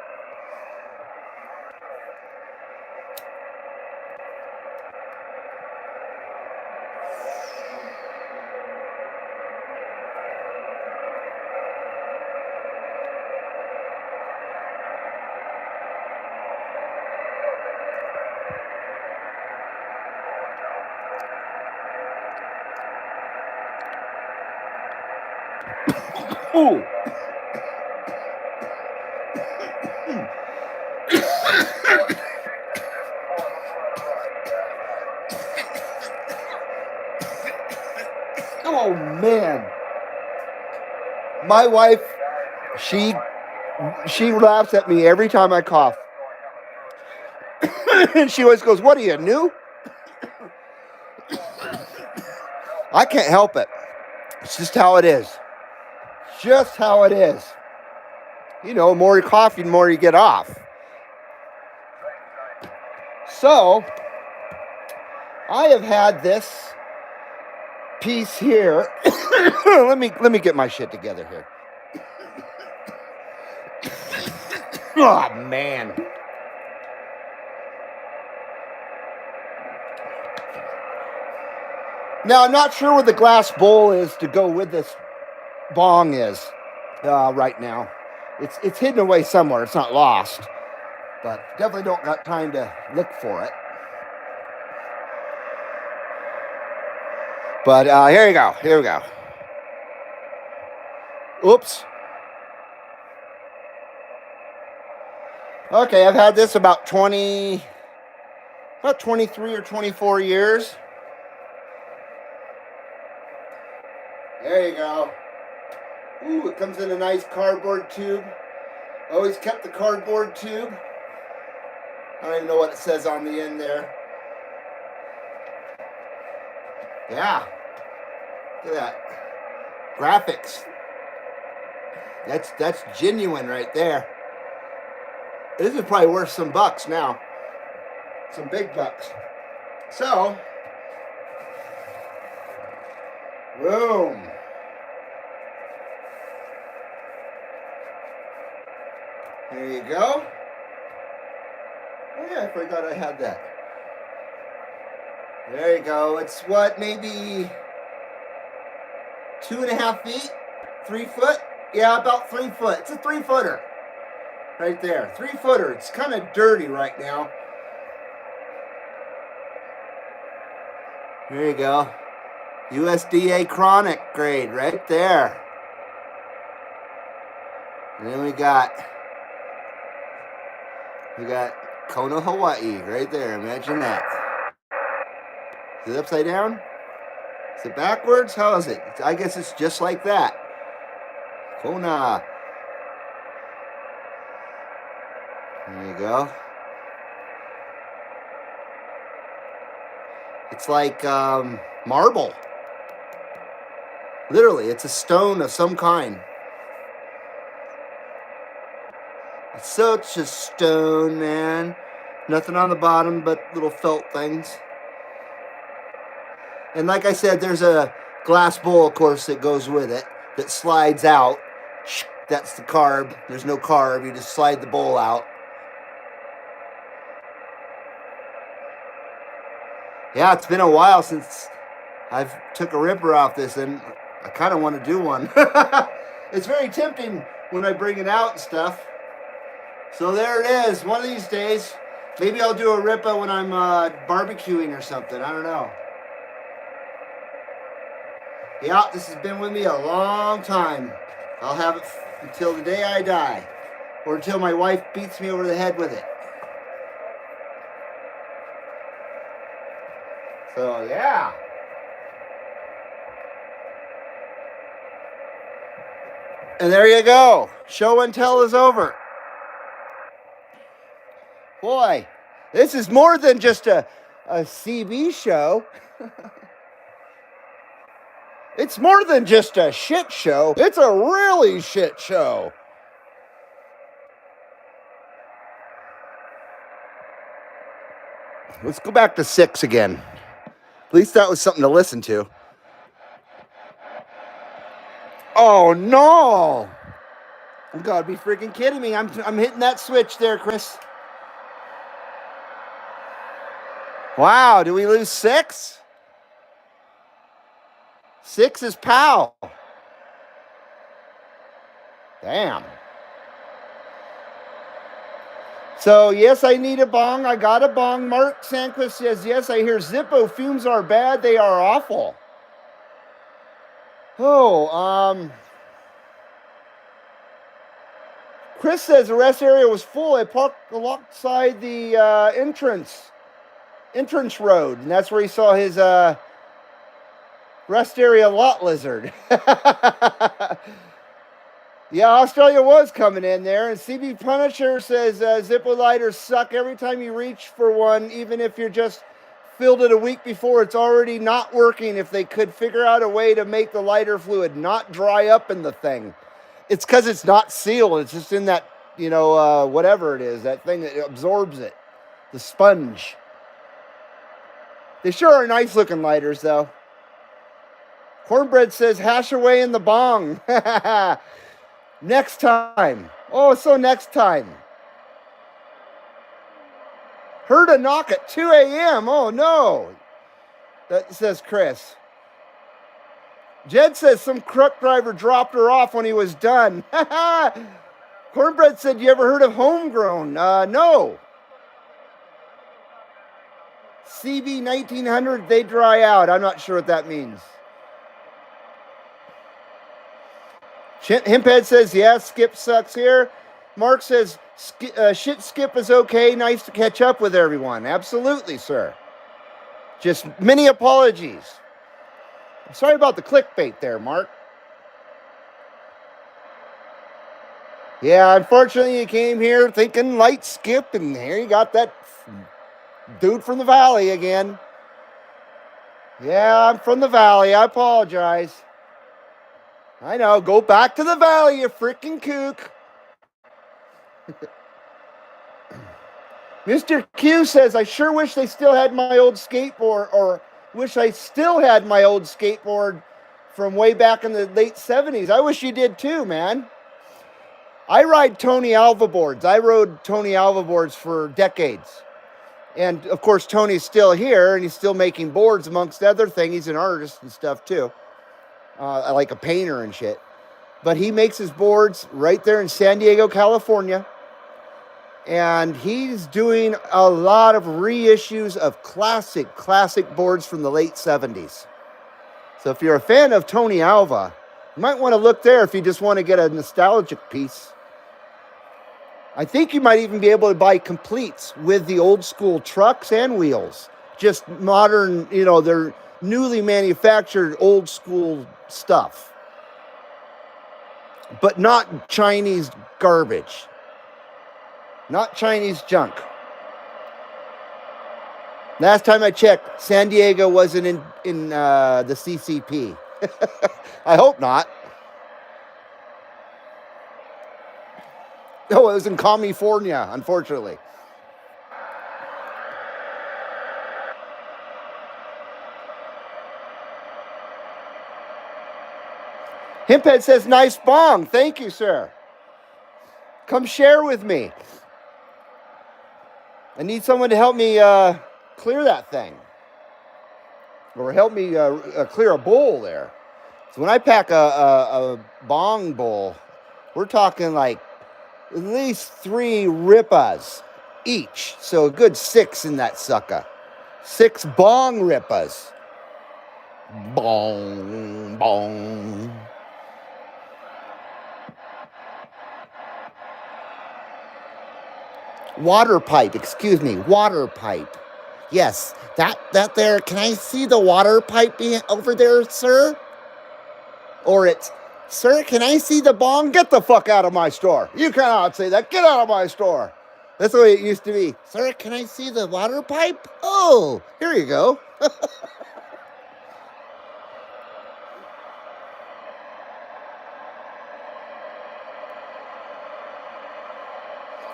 Ooh. Oh man. My wife, she laughs at me every time I cough. And she always goes, "What are you, new?" I can't help it. It's just how it is. Just how it is. You know, the more you cough, the more you get off. So, I have had this piece here. let me get my shit together here. Oh man. Now I'm not sure where the glass bowl is to go with this bong is right now. It's hidden away somewhere. It's not lost, but definitely don't got time to look for it. But here you go. Here we go. Oops. Okay, I've had this about 23 or 24 years. There you go. Ooh, it comes in a nice cardboard tube. Always kept the cardboard tube. I don't even know what it says on the end there. Yeah. Look at that. Graphics. That's genuine right there. This is probably worth some bucks now. Some big bucks. So, Boom. There you go. Oh yeah, I forgot I had that. There you go. It's what, maybe 2.5 feet? 3 foot? Yeah, about 3 foot. It's a 3-footer. Right there. 3-footer. It's kind of dirty right now. There you go. USDA chronic grade right there. And then we got Kona, Hawaii right there. Imagine that. Is it upside down? Is it backwards? How is it? I guess it's just like that. Kona. There you go. It's like marble. Literally, it's a stone of some kind. It's such a stone, man. Nothing on the bottom but little felt things. And like I said, there's a glass bowl, of course, that goes with it that slides out. That's the carb. There's no carb. You just slide the bowl out. Yeah, it's been a while since I've took a ripper off this, and I kind of want to do one. It's very tempting when I bring it out and stuff. So there it is. One of these days, maybe I'll do a ripper when I'm barbecuing or something. I don't know. Yeah, this has been with me a long time. I'll have it until the day I die, or until my wife beats me over the head with it. So, yeah. And there you go. Show and tell is over. Boy, this is more than just a CB show. It's more than just a shit show. It's a really shit show. Let's go back to 6 again. At least that was something to listen to. Oh no! You gotta be freaking kidding me. I'm hitting that switch there, Chris. Wow, do we lose 6? 6 is Powell. Damn. So, yes, I need a bong. I got a bong. Mark Sanquist says, yes, I hear Zippo fumes are bad. They are awful. Oh, Chris says the rest area was full. I parked alongside the entrance road, and that's where he saw his rest area lot lizard. Yeah, Australia was coming in there. And CB Punisher says Zippo lighters suck every time you reach for one, even if you're just filled it a week before. It's already not working. If they could figure out a way to make the lighter fluid not dry up in the thing. It's because it's not sealed. It's just in that, whatever it is, that thing that absorbs it. The sponge. They sure are nice looking lighters, though. Cornbread says, hash away in the bong. Next time. Oh, so next time. Heard a knock at 2 a.m. Oh, no. That says Chris. Jed says some truck driver dropped her off when he was done. Cornbread said, you ever heard of homegrown? No. CB1900, they dry out. I'm not sure what that means. Himphead says, yeah, Skip sucks here. Mark says, shit Skip is okay. Nice to catch up with everyone. Absolutely, sir. Just many apologies. Sorry about the clickbait there, Mark. Yeah, unfortunately, you came here thinking light Skip, and here you got that dude from the valley again. Yeah, I'm from the valley. I apologize. I know. Go back to the valley, you freaking kook. Mr. Q says, I sure wish they still had my old skateboard, or wish I still had my old skateboard from way back in the late 70s. I wish you did too, man. I ride Tony Alva boards. I rode Tony Alva boards for decades. And of course, Tony's still here and he's still making boards amongst other things. He's an artist and stuff too. Like a painter and shit. But he makes his boards right there in San Diego, California. And he's doing a lot of reissues of classic boards from the late 70s. So if you're a fan of Tony Alva, you might want to look there if you just want to get a nostalgic piece. I think you might even be able to buy completes with the old school trucks and wheels. Just modern, they're newly manufactured old school stuff. But not Chinese garbage. Not Chinese junk. Last time I checked, San Diego wasn't in the CCP. I hope not. No, it was in California, unfortunately. Himphead says, nice bong. Thank you, sir. Come share with me. I need someone to help me clear that thing. Or help me clear a bowl there. So when I pack a bong bowl, we're talking like at least 3 rippas each. So a good 6 in that sucker. 6 bong rippas. Bong, bong. Water pipe, excuse me, water pipe. Yes, that there, can I see the water pipe over there, sir? Or it's, sir, can I see the bong? Get the fuck out of my store. You cannot say that. Get out of my store. That's the way it used to be. Sir, can I see the water pipe? Oh, here you go.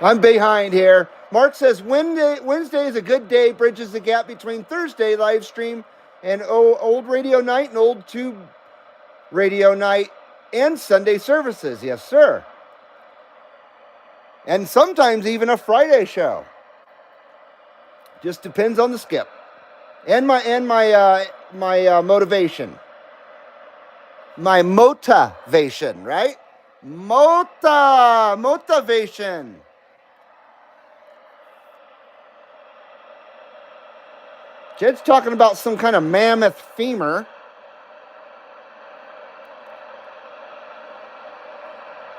I'm behind here. Mark says Wednesday is a good day, bridges the gap between Thursday live stream and old radio night and old tube radio night and Sunday services. Yes, sir. And sometimes even a Friday show. Just depends on the skip and my motivation. My motivation, right? Motivation. Jed's talking about some kind of mammoth femur.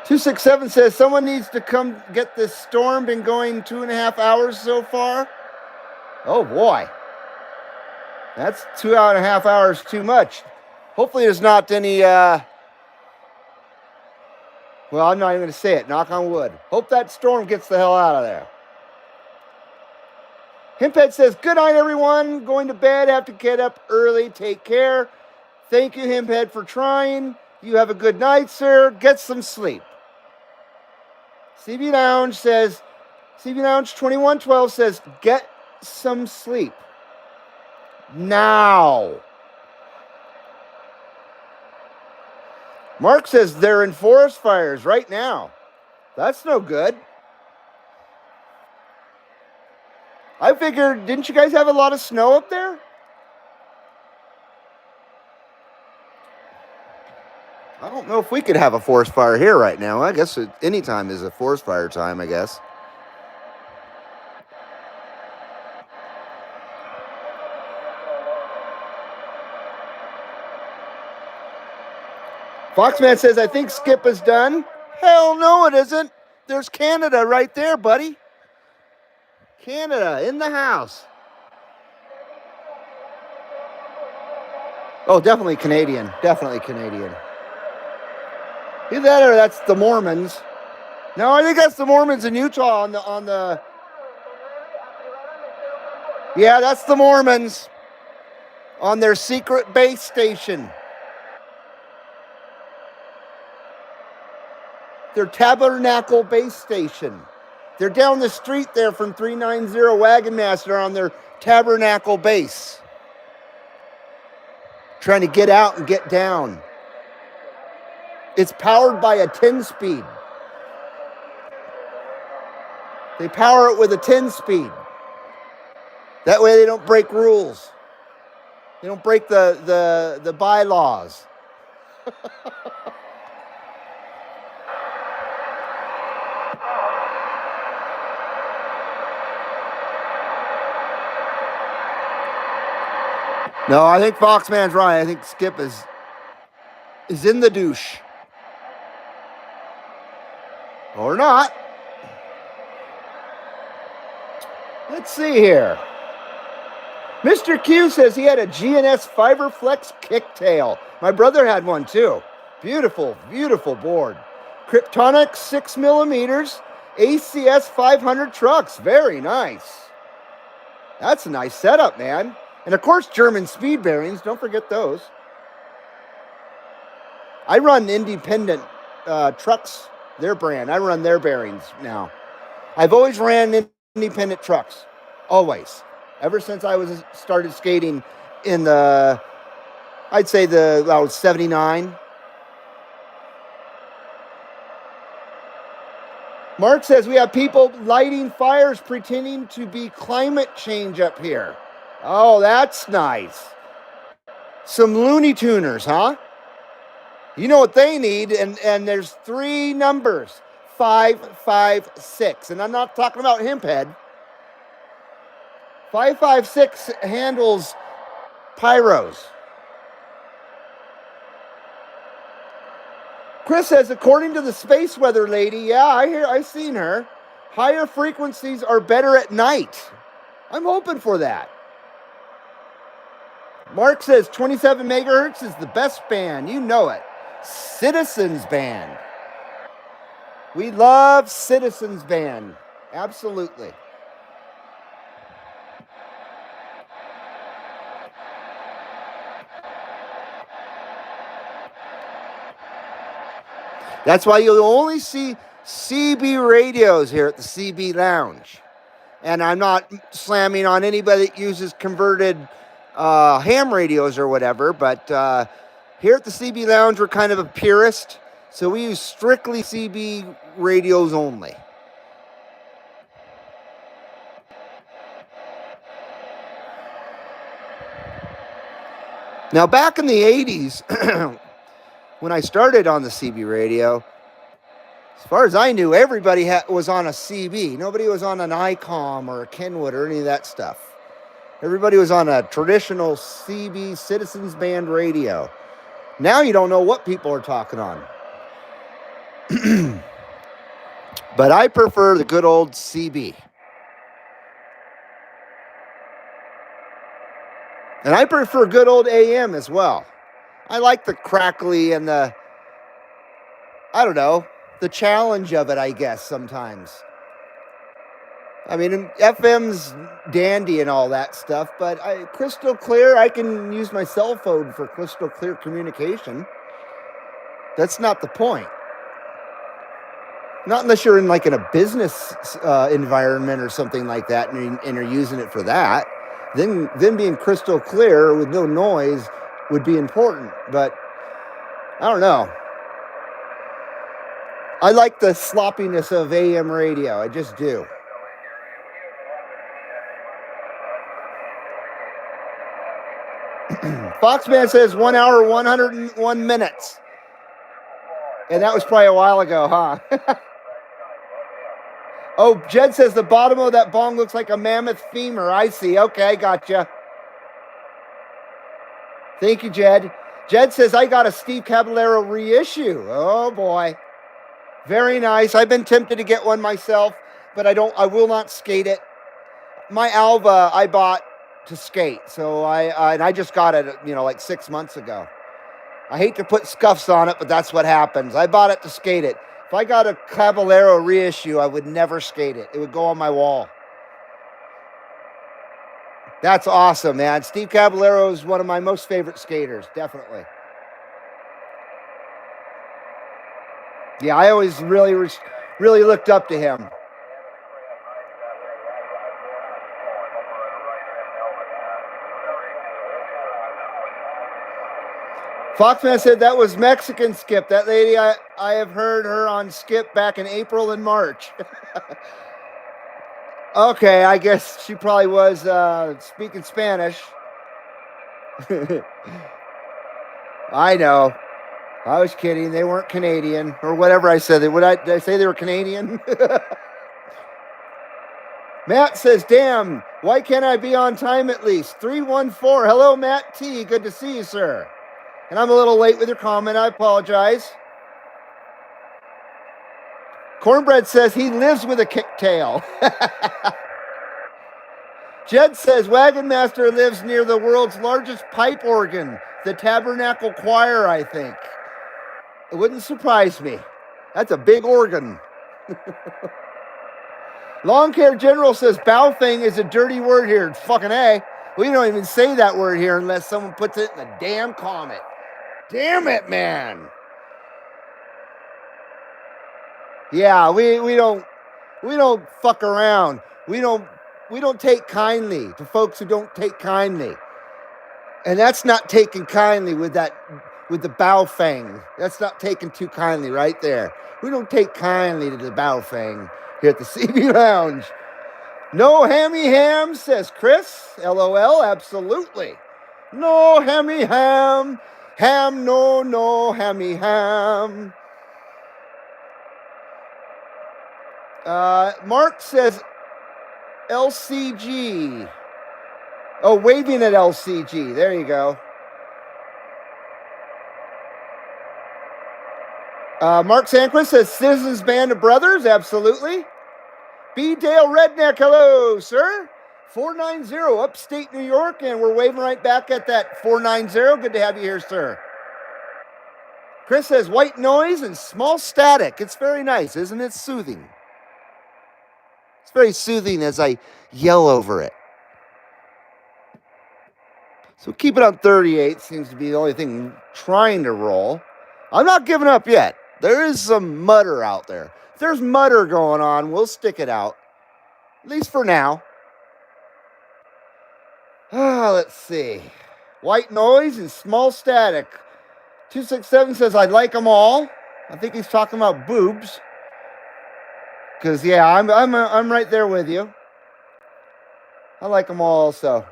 267 says someone needs to come get this storm. Been going 2.5 hours so far. Oh boy. That's 2.5 hours too much. Hopefully there's not any, well, I'm not even going to say it. Knock on wood. Hope that storm gets the hell out of there. Himphead says, good night, everyone. Going to bed. Have to get up early. Take care. Thank you, Himphead, for trying. You have a good night, sir. Get some sleep. CB Lounge 2112 says, get some sleep. Now. Mark says they're in forest fires right now. That's no good. I figured, didn't you guys have a lot of snow up there? I don't know if we could have a forest fire here right now. I guess any time is a forest fire time, I guess. Foxman says, I think Skip is done. Hell no, it isn't. There's Canada right there, buddy. Canada in the house. Oh, definitely Canadian. Definitely Canadian. Either that or that's the Mormons. No, I think that's the Mormons in Utah on the. Yeah, that's the Mormons on their secret base station. Their Tabernacle base station. They're down the street there from 390 Wagon Master on their Tabernacle base. Trying to get out and get down. It's powered by a 10-speed. They power it with a 10-speed. That way they don't break rules. They don't break the bylaws. No, I think Foxman's right. I think Skip is in the douche. Or not. Let's see here. Mr. Q says he had a GNS Fiberflex kicktail. My brother had one too. Beautiful, beautiful board. Kryptonic 6 millimeters, ACS 500 trucks. Very nice. That's a nice setup, man. And of course, German speed bearings. Don't forget those. I run independent trucks, their brand. I run their bearings now. I've always ran independent trucks. Always. Ever since I started skating in I'd say I was 79. Mark says we have people lighting fires pretending to be climate change up here. Oh, that's nice. Some Looney Tuners, huh? You know what they need, and there's 3 numbers, 556, and I'm not talking about Hemphead. 556 handles pyros. Chris says, according to the space weather lady, yeah, I've seen her. Higher frequencies are better at night. I'm hoping for that. Mark says 27 megahertz is the best band. You know it. Citizens Band. We love Citizens Band. Absolutely. That's why you'll only see CB radios here at the CB Lounge. And I'm not slamming on anybody that uses converted ham radios or whatever, but here at the CB Lounge, we're kind of a purist, so we use strictly CB radios only. Now, back in the 80s, when I started on the CB radio, as far as I knew, everybody was on a CB. Nobody was on an ICOM or a Kenwood or any of that stuff. Everybody was on a traditional CB Citizens Band radio. Now you don't know what people are talking on. But I prefer the good old CB. And I prefer good old AM as well. I like the crackly and the challenge of it, I guess, sometimes. I mean, FM's dandy and all that stuff, but crystal clear, I can use my cell phone for crystal clear communication. That's not the point. Not unless you're in a business environment or something like that and you're using it for that. Then being crystal clear with no noise would be important. But I don't know. I like the sloppiness of AM radio. I just do. Foxman says 1 hour, 101 minutes. And that was probably a while ago, huh? Oh, Jed says the bottom of that bong looks like a mammoth femur. I see. Okay, gotcha. Thank you, Jed. Jed says, I got a Steve Caballero reissue. Oh, boy. Very nice. I've been tempted to get one myself, but I will not skate it. My Alva I bought to skate, so I just got it, 6 months ago. I hate to put scuffs on it, but that's what happens. I bought it to skate it. If I got a Caballero reissue, I would never skate it. It would go on my wall. That's awesome, man. Steve Caballero is one of my most favorite skaters, definitely. Yeah, I always really looked up to him. Foxman said that was Mexican Skip. That lady, I have heard her on Skip back in April and March. Okay, I guess she probably was speaking Spanish. I know. I was kidding. They weren't Canadian or whatever I said. Did I say they were Canadian? Matt says, damn, why can't I be on time at least? 314. Hello, Matt T. Good to see you, sir. And I'm a little late with your comment. I apologize. Cornbread says he lives with a kicktail. Jed says Wagon Master lives near the world's largest pipe organ, the Tabernacle Choir, I think. It wouldn't surprise me. That's a big organ. Long Hair General says Baofeng is a dirty word here. Fucking A. We don't even say that word here unless someone puts it in the damn comment. Damn it, man. Yeah, we don't fuck around. We don't take kindly to folks who don't take kindly. And that's not taken kindly with the Baofeng. That's not taken too kindly right there. We don't take kindly to the Baofeng here at the CB Lounge. No hammy ham, says Chris. LOL, absolutely. No hammy ham. Ham, no hammy ham. Mark says LCG. Oh, waving at LCG. There you go. Mark Sanquist says Citizens Band of Brothers. Absolutely. B. Dale Redneck. Hello, sir. 490 upstate New York. And we're waving right back at that 490. Good to have you here, sir. Chris says white noise and small static. It's very nice, isn't it? Soothing. It's very soothing as I yell over it. So keep it on 38. Seems to be the only thing trying to roll. I'm not giving up yet. There is some mutter out there. If there's mutter going on, we'll stick it out. At least for now. Let's see. White noise and small static. 267 says, I like them all. I think he's talking about boobs. Because, yeah, I'm right there with you. I like them all also.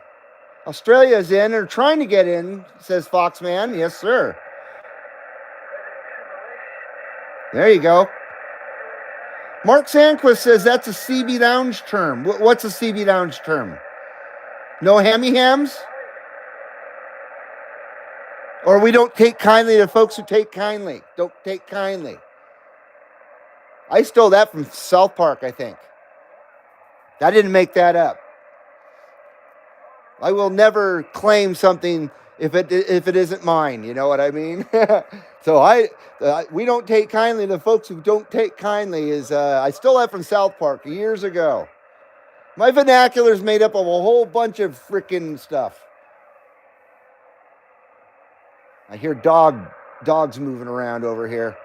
Australia's in, or trying to get in, says Foxman. Yes, sir. There you go. Mark Sanquist says that's a CB Lounge term. What's a CB Lounge term? No hammy hams? Or we don't take kindly to folks who take kindly. Don't take kindly. I stole that from South Park, I think. I didn't make that up. I will never claim something if it isn't mine. You know what I mean? So we don't take kindly to folks who don't take kindly. I stole that from South Park years ago. My vernacular is made up of a whole bunch of freaking stuff. I hear dogs moving around over here.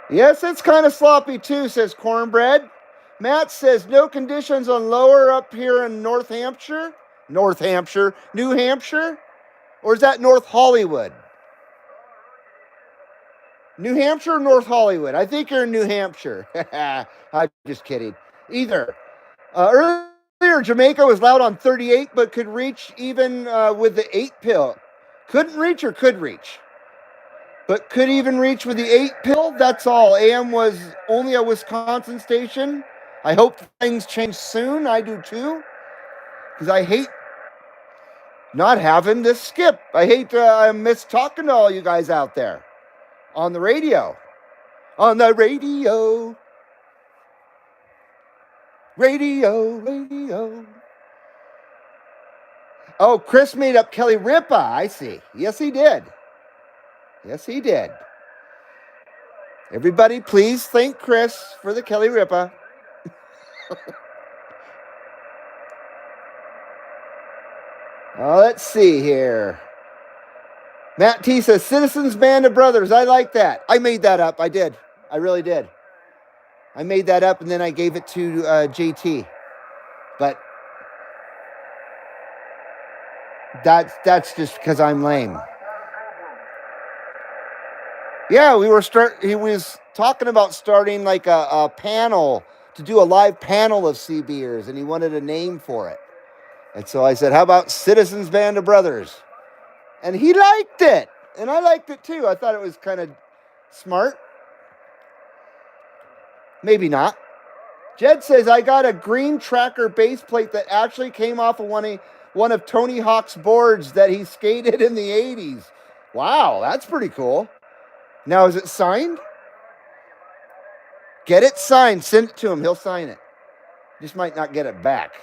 Yes, it's kind of sloppy too, says Cornbread. Matt says no conditions on lower up here in New Hampshire? Or is that North Hollywood? New Hampshire or North Hollywood? I think you're in New Hampshire. I'm just kidding. Either. Earlier, Jamaica was loud on 38, but could reach even with the 8 pill. Couldn't reach or could reach? But could even reach with the 8 pill? That's all. AM was only a Wisconsin station. I hope things change soon. I do too. Because I hate not having to skip. I miss talking to all you guys out there. On the radio. On the radio. Radio. Oh, Chris made up Kelly Ripa. I see. Yes, he did. Everybody, please thank Chris for the Kelly Ripa. Let's see here. Matt T says, Citizens Band of Brothers. I like that. I made that up. I did. I really did. I made that up and then I gave it to JT. But That's just because I'm lame. Yeah, he was talking about starting like a panel to do a live panel of sea beers, and he wanted a name for it. And so I said, "How about Citizens Band of Brothers?" And he liked it, and I liked it too. I thought it was kind of smart. Maybe not. Jed says, I got a green tracker base plate that actually came off of one of Tony Hawk's boards that he skated in the 80s. Wow, that's pretty cool. Now, is it signed? Get it signed. Send it to him. He'll sign it. Just might not get it back.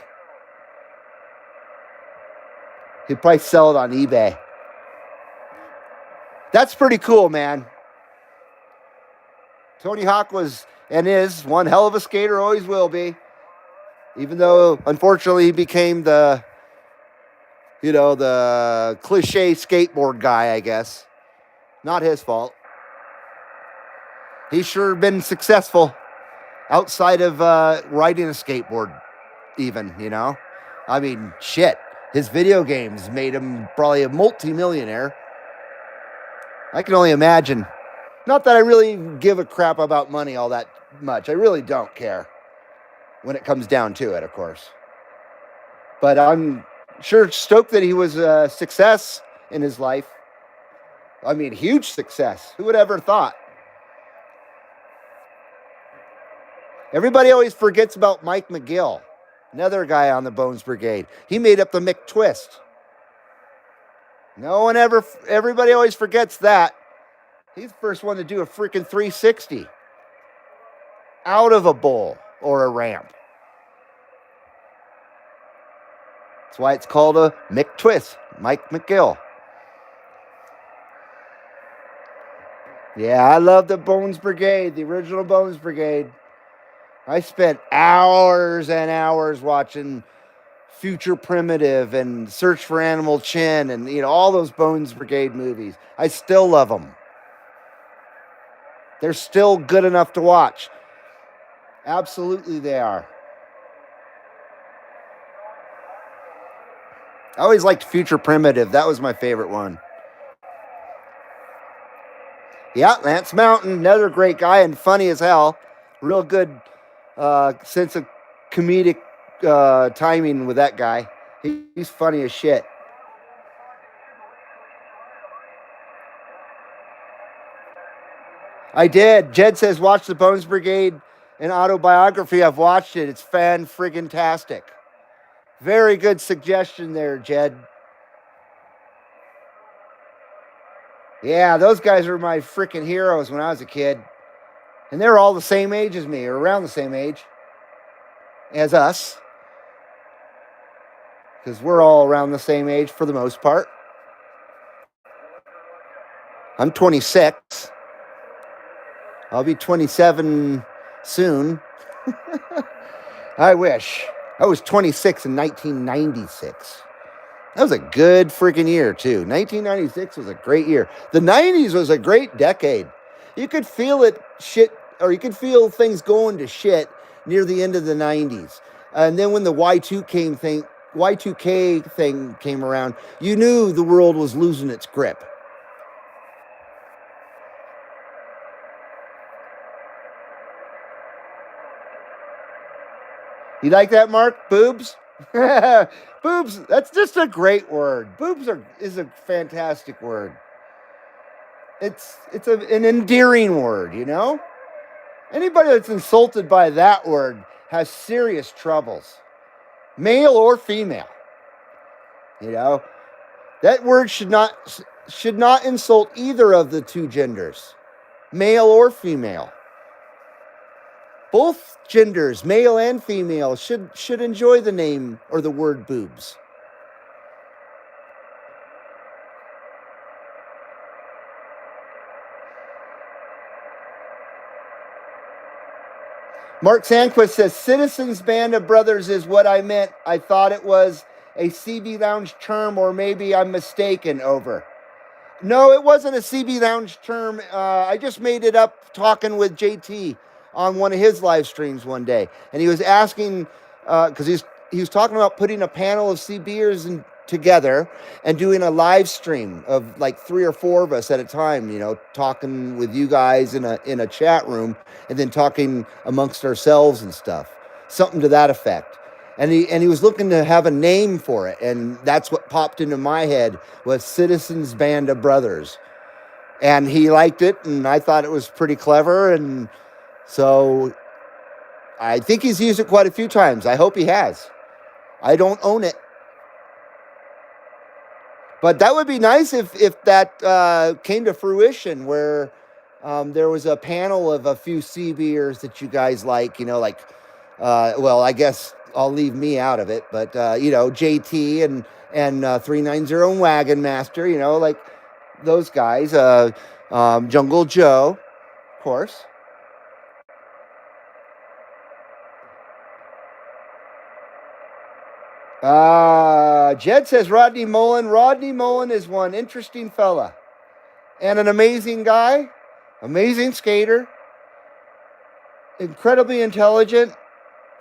He'd probably sell it on eBay. That's pretty cool, man. Tony Hawk was and is one hell of a skater, always will be. Even though, unfortunately, he became the cliche skateboard guy, I guess. Not his fault. He's sure been successful outside of riding a skateboard, even, I mean, shit. His video games made him probably a multi-millionaire. I can only imagine. Not that I really give a crap about money all that much. I really don't care when it comes down to it, of course. But I'm sure stoked that he was a success in his life. I mean, huge success. Who would ever thought? Everybody always forgets about Mike McGill, another guy on the Bones Brigade. He made up the McTwist. Everybody always forgets that. He's the first one to do a freaking 360 out of a bowl or a ramp. That's why it's called a McTwist, Mike McGill. Yeah, I love the Bones Brigade, the original Bones Brigade. I spent hours and hours watching Future Primitive and Search for Animal Chin and all those Bones Brigade movies. I still love them. They're still good enough to watch. Absolutely they are. I always liked Future Primitive. That was my favorite one. Yeah, Lance Mountain, another great guy and funny as hell. Real good sense of comedic timing with that guy. He's funny as shit. I did. Jed says, watch the Bones Brigade and autobiography. I've watched it. It's fan-friggin-tastic. Very good suggestion there, Jed. Yeah, those guys were my freaking heroes when I was a kid. And they were all the same age as me, or around the same age as us. Because we're all around the same age for the most part. I'm 26. I'll be 27 soon. I wish. I was 26 in 1996. That was a good freaking year, too. 1996 was a great year. The 90s was a great decade. You could feel it shit, or you could feel things going to shit near the end of the 90s. And then when the Y2K thing came around, you knew the world was losing its grip. You like that, Mark? Boobs? Boobs, that's just a great word. Boobs is a fantastic word. It's an endearing word, Anybody that's insulted by that word has serious troubles. Male or female. That word should not insult either of the two genders. Male or female. Both genders, male and female, should enjoy the name or the word boobs. Mark Sandquist says, Citizens Band of Brothers is what I meant. I thought it was a CB Lounge term, or maybe I'm mistaken, over. No, it wasn't a CB Lounge term. I just made it up talking with JT on one of his live streams one day. And he was asking, because he was talking about putting a panel of CBers together and doing a live stream of like 3 or 4 of us at a time, talking with you guys in a chat room and then talking amongst ourselves and stuff. Something to that effect. And he was looking to have a name for it, and that's what popped into my head was Citizens Band of Brothers. And he liked it, and I thought it was pretty clever, and so I think he's used it quite a few times. I hope he has. I don't own it. But that would be nice if that came to fruition, where there was a panel of a few CBers that you guys like, well, I guess I'll leave me out of it, but, JT and 390 and Wagon Master, like those guys, Jungle Joe, of course. Jed says Rodney Mullen. Rodney Mullen is one interesting fella and an amazing guy, amazing skater, incredibly intelligent,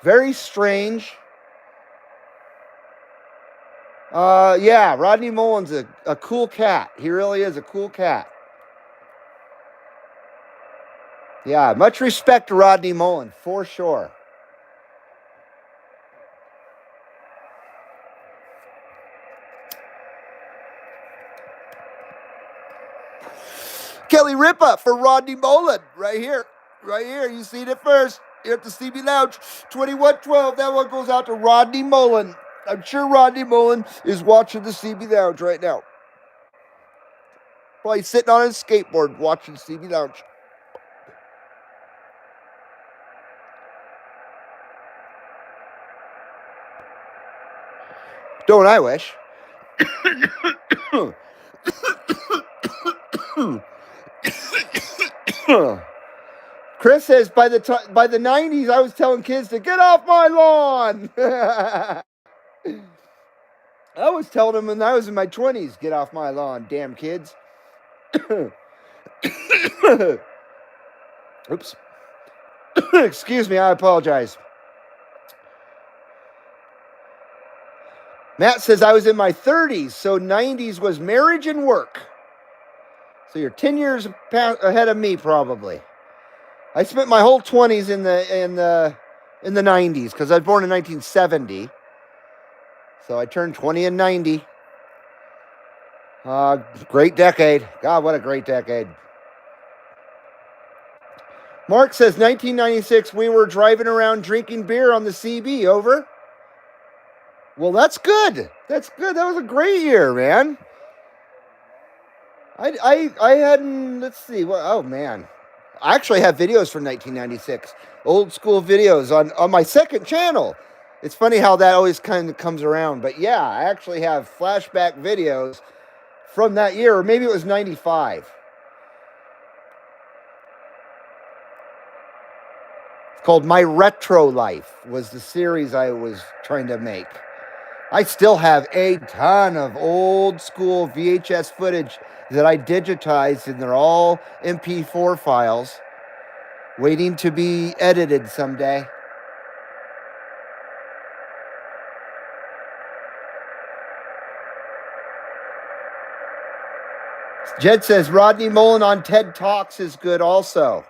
very strange. Yeah, Rodney Mullen's a cool cat. He really is a cool cat. Yeah, much respect to Rodney Mullen, for sure. Kelly Ripa for Rodney Mullen, right here. You seen it first here at the CB Lounge, 2112. That one goes out to Rodney Mullen. I'm sure Rodney Mullen is watching the CB Lounge right now. Probably sitting on his skateboard watching CB Lounge. Don't I wish? Chris says by the 90s, I was telling kids to get off my lawn. I was telling them when I was in my 20s, get off my lawn, damn kids. Oops. Excuse me, I apologize. Matt says I was in my 30s, so 90s was marriage and work. So you're 10 years ahead of me, probably. I spent my whole 20s in the 90s because I was born in 1970. So I turned 20 in 90. Great decade. God, what a great decade. Mark says 1996, we were driving around drinking beer on the CB. Over. Well, that's good. That's good. That was a great year, man. I hadn't, let's see. Oh, man. I actually have videos from 1996. Old school videos on my second channel. It's funny how that always kind of comes around. But yeah, I actually have flashback videos from that year. Or maybe it was 95. It's called My Retro Life was the series I was trying to make. I still have a ton of old school VHS footage that I digitized, and they're all MP4 files waiting to be edited someday. Jed says Rodney Mullen on TED Talks is good also.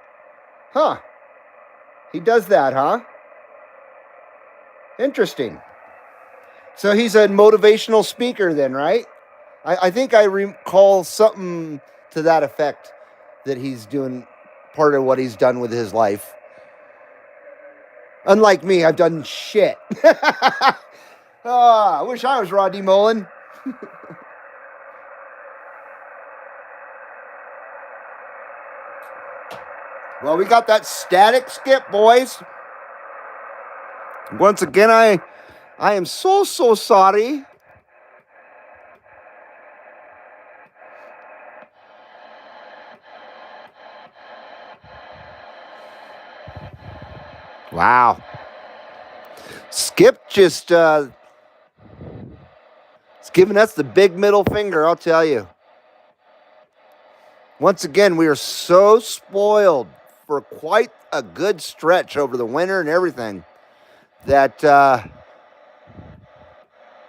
Huh. He does that, huh? Interesting. So he's a motivational speaker then, right? I think I recall something to that effect that he's doing part of what he's done with his life. Unlike me, I've done shit. I wish I was Rodney Mullen. Well, we got that static skip, boys. Once again, I am so sorry. Wow. Skip just it's giving us the big middle finger, I'll tell you. Once again, we are so spoiled for quite a good stretch over the winter and everything that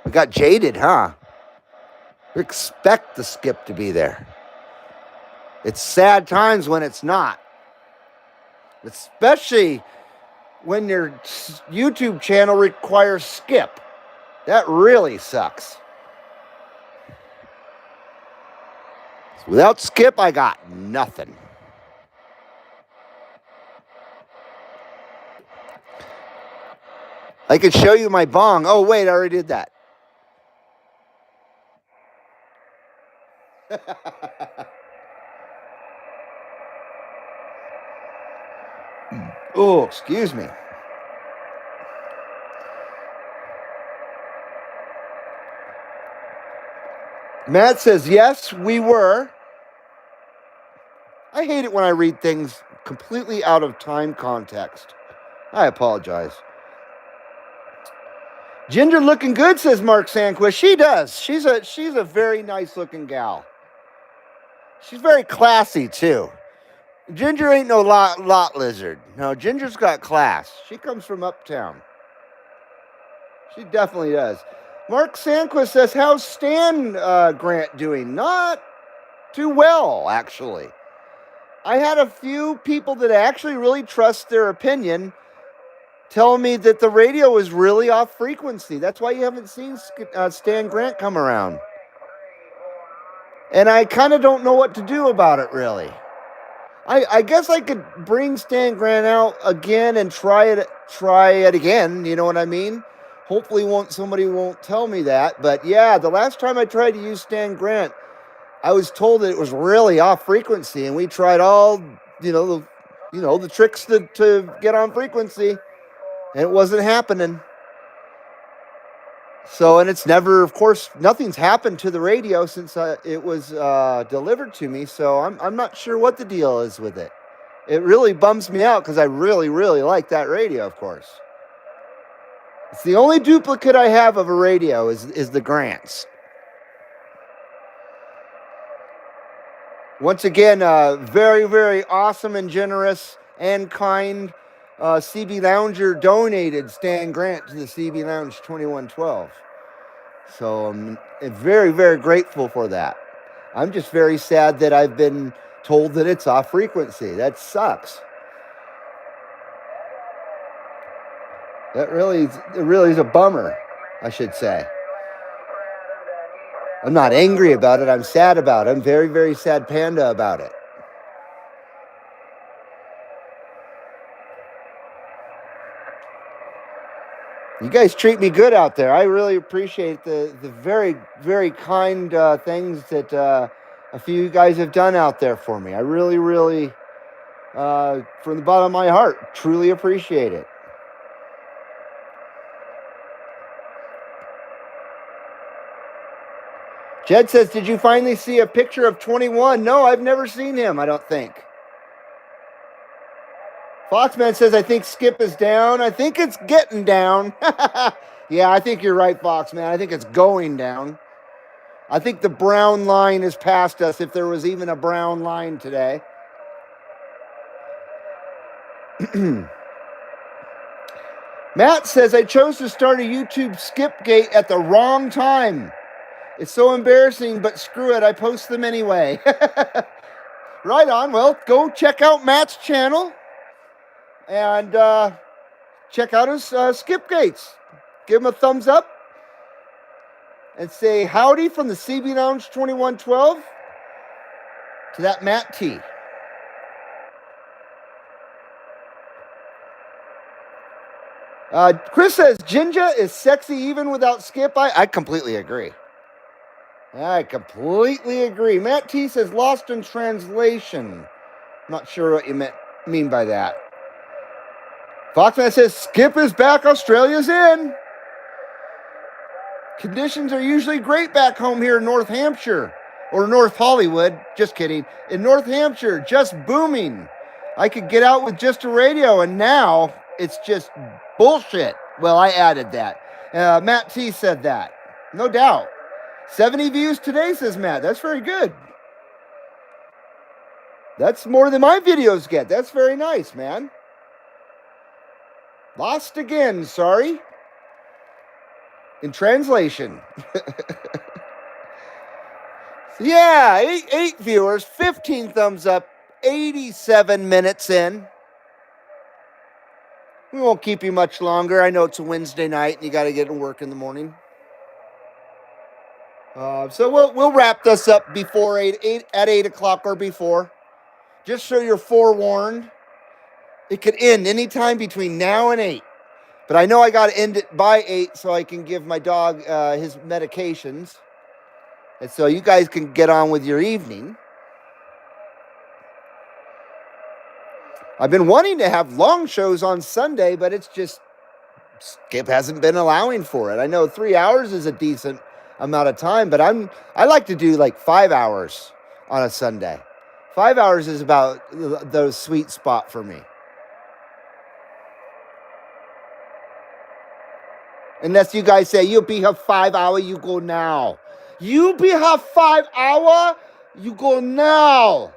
we got jaded, huh? expect the skip to be there. It's sad times when it's not. Especially when your YouTube channel requires skip. That really sucks. Without skip, I got nothing. I could show you my bong. Oh, wait, I already did that. Oh, excuse me. Matt says, yes, we were. I hate it when I read things completely out of time context. I apologize. Ginger looking good, says Mark Sanquist. She does. She's a very nice looking gal. She's very classy too. Ginger ain't no lot lizard. No, Ginger's got class. She comes from uptown. She definitely does. Mark Sanquist says, how's Stan Grant doing? Not too well, actually. I had a few people that actually really trust their opinion tell me that the radio is really off frequency. That's why you haven't seen Stan Grant come around. And I kind of don't know what to do about it, really. I guess I could bring Stan Grant out again and try it again. You know what I mean? Hopefully somebody won't tell me that. But yeah, the last time I tried to use Stan Grant, I was told that it was really off frequency, and we tried all, the tricks to get on frequency, and it wasn't happening. So, and it's never, of course, nothing's happened to the radio since it was delivered to me. So I'm not sure what the deal is with it. It really bums me out because I really, really like that radio, of course. It's the only duplicate I have of a radio is the Grants. Once again, very, very awesome and generous and kind CB Lounger donated Stan Grant to the CB Lounge 2112. So I'm very, very grateful for that. I'm just very sad that I've been told that it's off frequency. That sucks. It really is a bummer, I should say. I'm not angry about it. I'm sad about it. I'm very, very sad panda about it. You guys treat me good out there. I really appreciate the very, very kind things that a few of you guys have done out there for me. I really, really, from the bottom of my heart, truly appreciate it. Jed says, did you finally see a picture of 21? No, I've never seen him, I don't think. Foxman says, I think Skip is down. I think it's getting down. Yeah, I think you're right, Foxman. I think it's going down. I think the brown line is past us, if there was even a brown line today. Matt says, I chose to start a YouTube Skipgate at the wrong time. It's so embarrassing, but screw it. I post them anyway. Right on. Well, go check out Matt's channel and check out his Skipgates. Give him a thumbs up and say howdy from the CB Lounge 2112 to that Matt T. Chris says, Jinja is sexy even without Skip. I completely agree. I completely agree. Matt T says, lost in translation. Not sure what you mean by that. Foxman says, Skip is back. Australia's in. Conditions are usually great back home here in North Hampshire. Or North Hollywood. Just kidding. In North Hampshire, just booming. I could get out with just a radio, and now it's just bullshit. Well, I added that. Matt T said that. No doubt. 70 views today, says Matt. That's very good. That's more than my videos get. That's very nice, man. Lost again, sorry. In translation. Yeah, eight viewers, 15 thumbs up, 87 minutes in. We won't keep you much longer. I know it's a Wednesday night and you got to get to work in the morning. So we'll wrap this up before 8 o'clock or before. Just so you're forewarned. It could end anytime between now and 8. But I know I got to end it by 8 so I can give my dog his medications. And so you guys can get on with your evening. I've been wanting to have long shows on Sunday, but it's just Skip hasn't been allowing for it. I know 3 hours is a decent amount of time, but I like to do like 5 hours on a Sunday. 5 hours is about the sweet spot for me. Unless you guys say, you be here 5 hour, you go now. You be here 5 hour, you go now.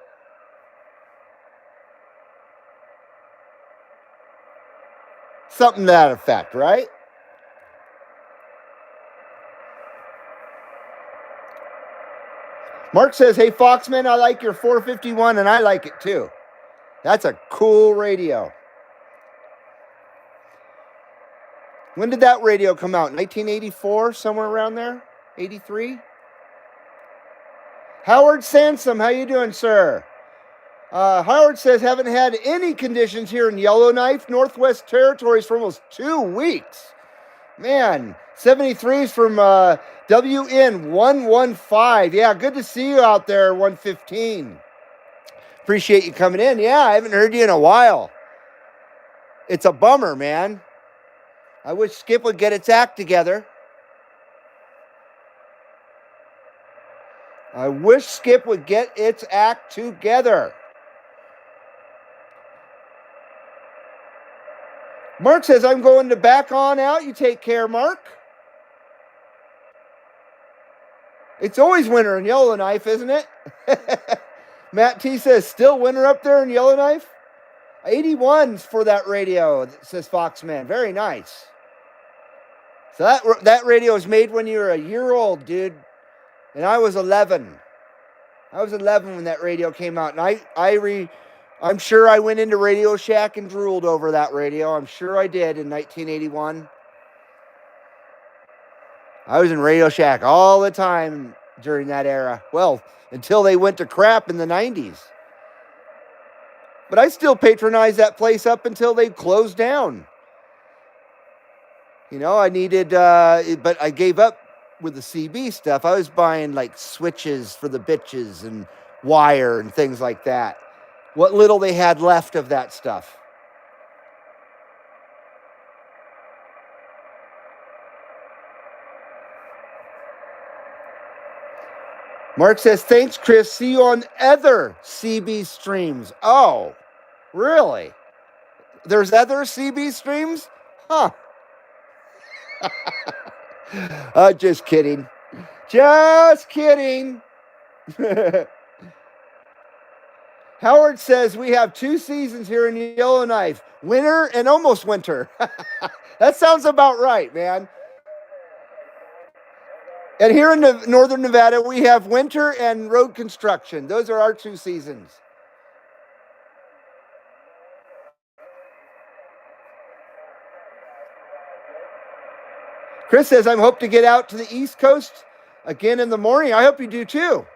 Something to that effect, right? Mark says, hey, Foxman, I like your 451, and I like it too. That's a cool radio. When did that radio come out? 1984, somewhere around there? 83? Howard Sansom, how you doing, sir? Howard says, haven't had any conditions here in Yellowknife, Northwest Territories for almost 2 weeks. Man, 73s from WN115. Yeah, good to see you out there, 115. Appreciate you coming in. Yeah, I haven't heard you in a while. It's a bummer, man. I wish Skip would get its act together. I wish Skip would get its act together. Mark says, I'm going to back on out. You take care, Mark. It's always winter in Yellowknife, isn't it? Matt T says, still winter up there in Yellowknife? 81s for that radio, says Foxman. Very nice. So that radio was made when you were a year old, dude. And I was 11. I was 11 when that radio came out. And I'm sure I went into Radio Shack and drooled over that radio. I'm sure I did in 1981. I was in Radio Shack all the time during that era. Well, until they went to crap in the 90s. But I still patronized that place up until they closed down. You know, I needed, but I gave up with the CB stuff. I was buying like switches for the bitches and wire and things like that. What little they had left of that stuff. Mark says, thanks, Chris. See you on other CB streams. Oh, really? There's other CB streams? Huh. Just kidding. Just kidding. Howard says we have 2 seasons here in Yellowknife, winter and almost winter. That sounds about right, man. And here in northern Nevada, we have winter and road construction. Those are our 2 seasons. Chris says, I hope to get out to the East Coast again in the morning. I hope you do too.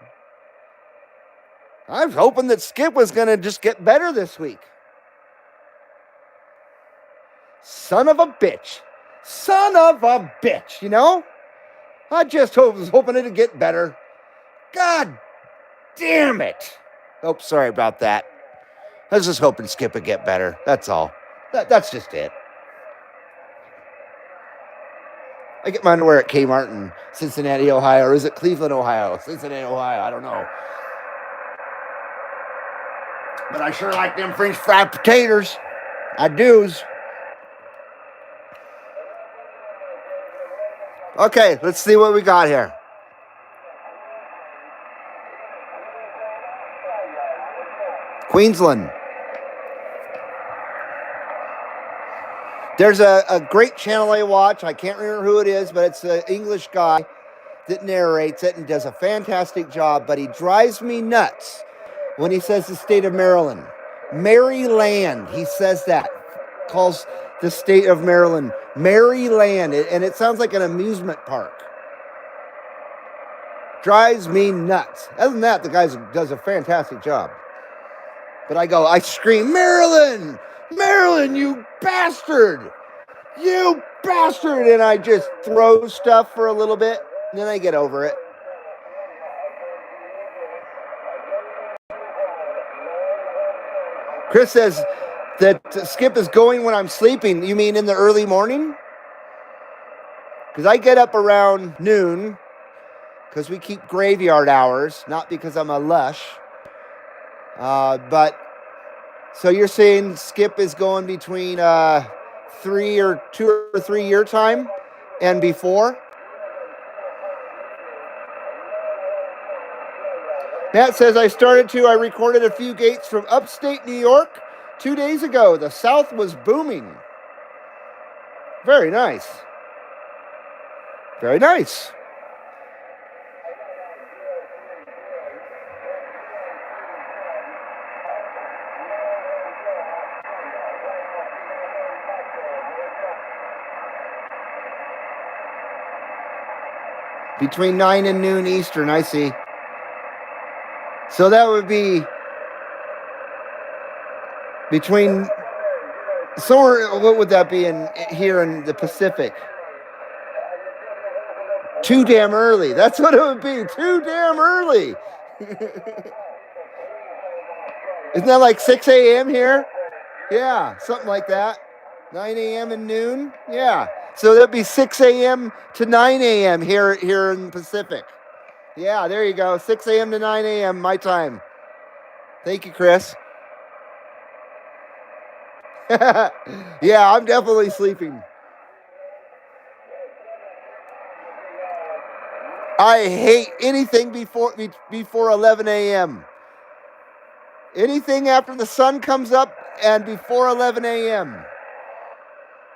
I was hoping that Skip was going to just get better this week. Son of a bitch. Son of a bitch, you know? I just was hoping it'd get better. God damn it. Oh, sorry about that. I was just hoping Skip would get better. That's all. That's just it. I get my underwear at Kmart in Cincinnati, Ohio, or is it Cleveland, Ohio? Cincinnati, Ohio, I don't know. But I sure like them French fried potatoes. I do's. Okay, let's see what we got here. Queensland. There's a great channel I watch. I can't remember who it is, but it's an English guy that narrates it and does a fantastic job, but he drives me nuts when he says the state of Maryland. Maryland, he says that. Calls the state of Maryland Maryland, and it sounds like an amusement park. Drives me nuts. Other than that, the guy does a fantastic job. But I scream, Maryland! Maryland, you bastard! You bastard! And I just throw stuff for a little bit, and then I get over it. Chris says that Skip is going when I'm sleeping. You mean in the early morning? Because I get up around noon, because we keep graveyard hours, not because I'm a lush. But so you're saying Skip is going between 2 or 3 year time and before? Matt says, I recorded a few gates from upstate New York 2 days ago. The South was booming. Very nice. Very nice. Between 9 and noon Eastern, I see. So that would be between somewhere. What would that be here in the Pacific? Too damn early. That's what it would be. Too damn early. Isn't that like 6 a.m. here? Yeah, something like that. 9 a.m. and noon. Yeah. So that'd be 6 a.m. to 9 a.m. here in the Pacific. Yeah, there you go. 6 a.m. to 9 a.m. my time. Thank you, Chris. Yeah, I'm definitely sleeping. I hate anything before 11 a.m. Anything after the sun comes up and before 11 a.m.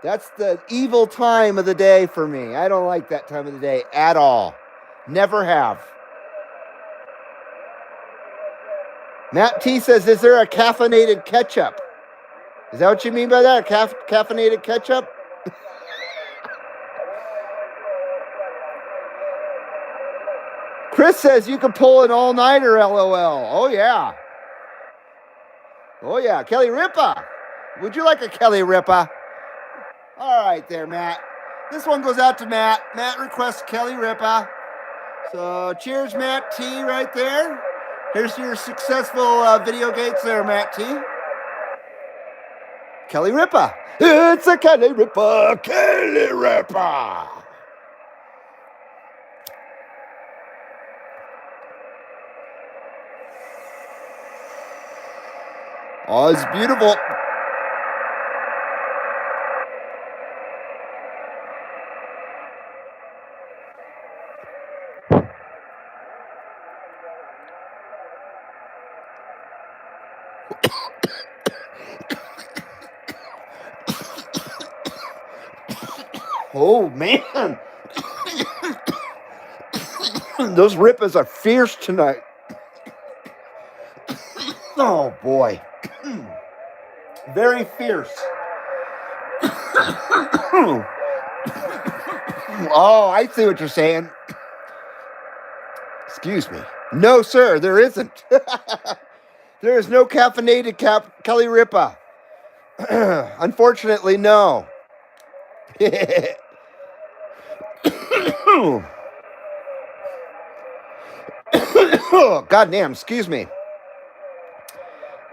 That's the evil time of the day for me. I don't like that time of the day at all. Never have. Matt T says, is there a caffeinated ketchup? Is that what you mean by that? Caffeinated ketchup? Chris says you can pull an all-nighter, LOL. Oh, yeah. Oh, yeah. Kelly Ripa. Would you like a Kelly Ripa? All right there, Matt. This one goes out to Matt. Matt requests Kelly Ripa. So cheers, Matt T, right there. Here's your successful video gates there, Matt T. Kelly Ripa. It's a Kelly Ripa. Kelly Ripa. Oh, it's beautiful. Oh, man. Those ripas are fierce tonight. Oh, boy. Very fierce. Oh, I see what you're saying. Excuse me. No, sir, there isn't. There is no caffeinated Kelly Ripa. Unfortunately, no. Oh, goddamn, excuse me.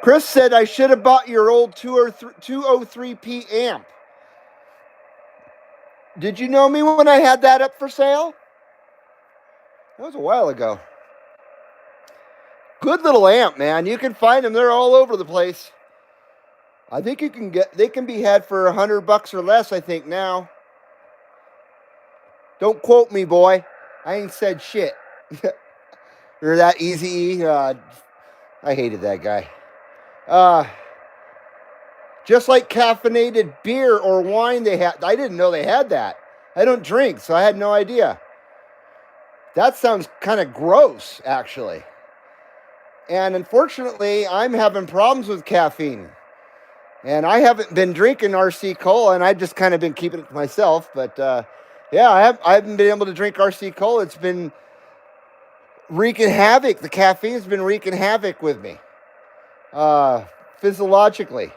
Chris said I should have bought your old 203p amp. Did you know me when I had that up for sale? That was a while ago. Good little amp, man. You can find them. They're all over the place. I think they can be had for $100 or less, I think, now. Don't quote me, boy. I ain't said shit. Or that Easy E. I hated that guy. Just like caffeinated beer or wine they had. I didn't know they had that. I don't drink, so I had no idea. That sounds kind of gross, actually. And unfortunately, I'm having problems with caffeine. And I haven't been drinking RC Cola, and I've just kind of been keeping it to myself. But yeah, I haven't been able to drink RC Cola. It's been wreaking havoc. The caffeine's been wreaking havoc with me, physiologically.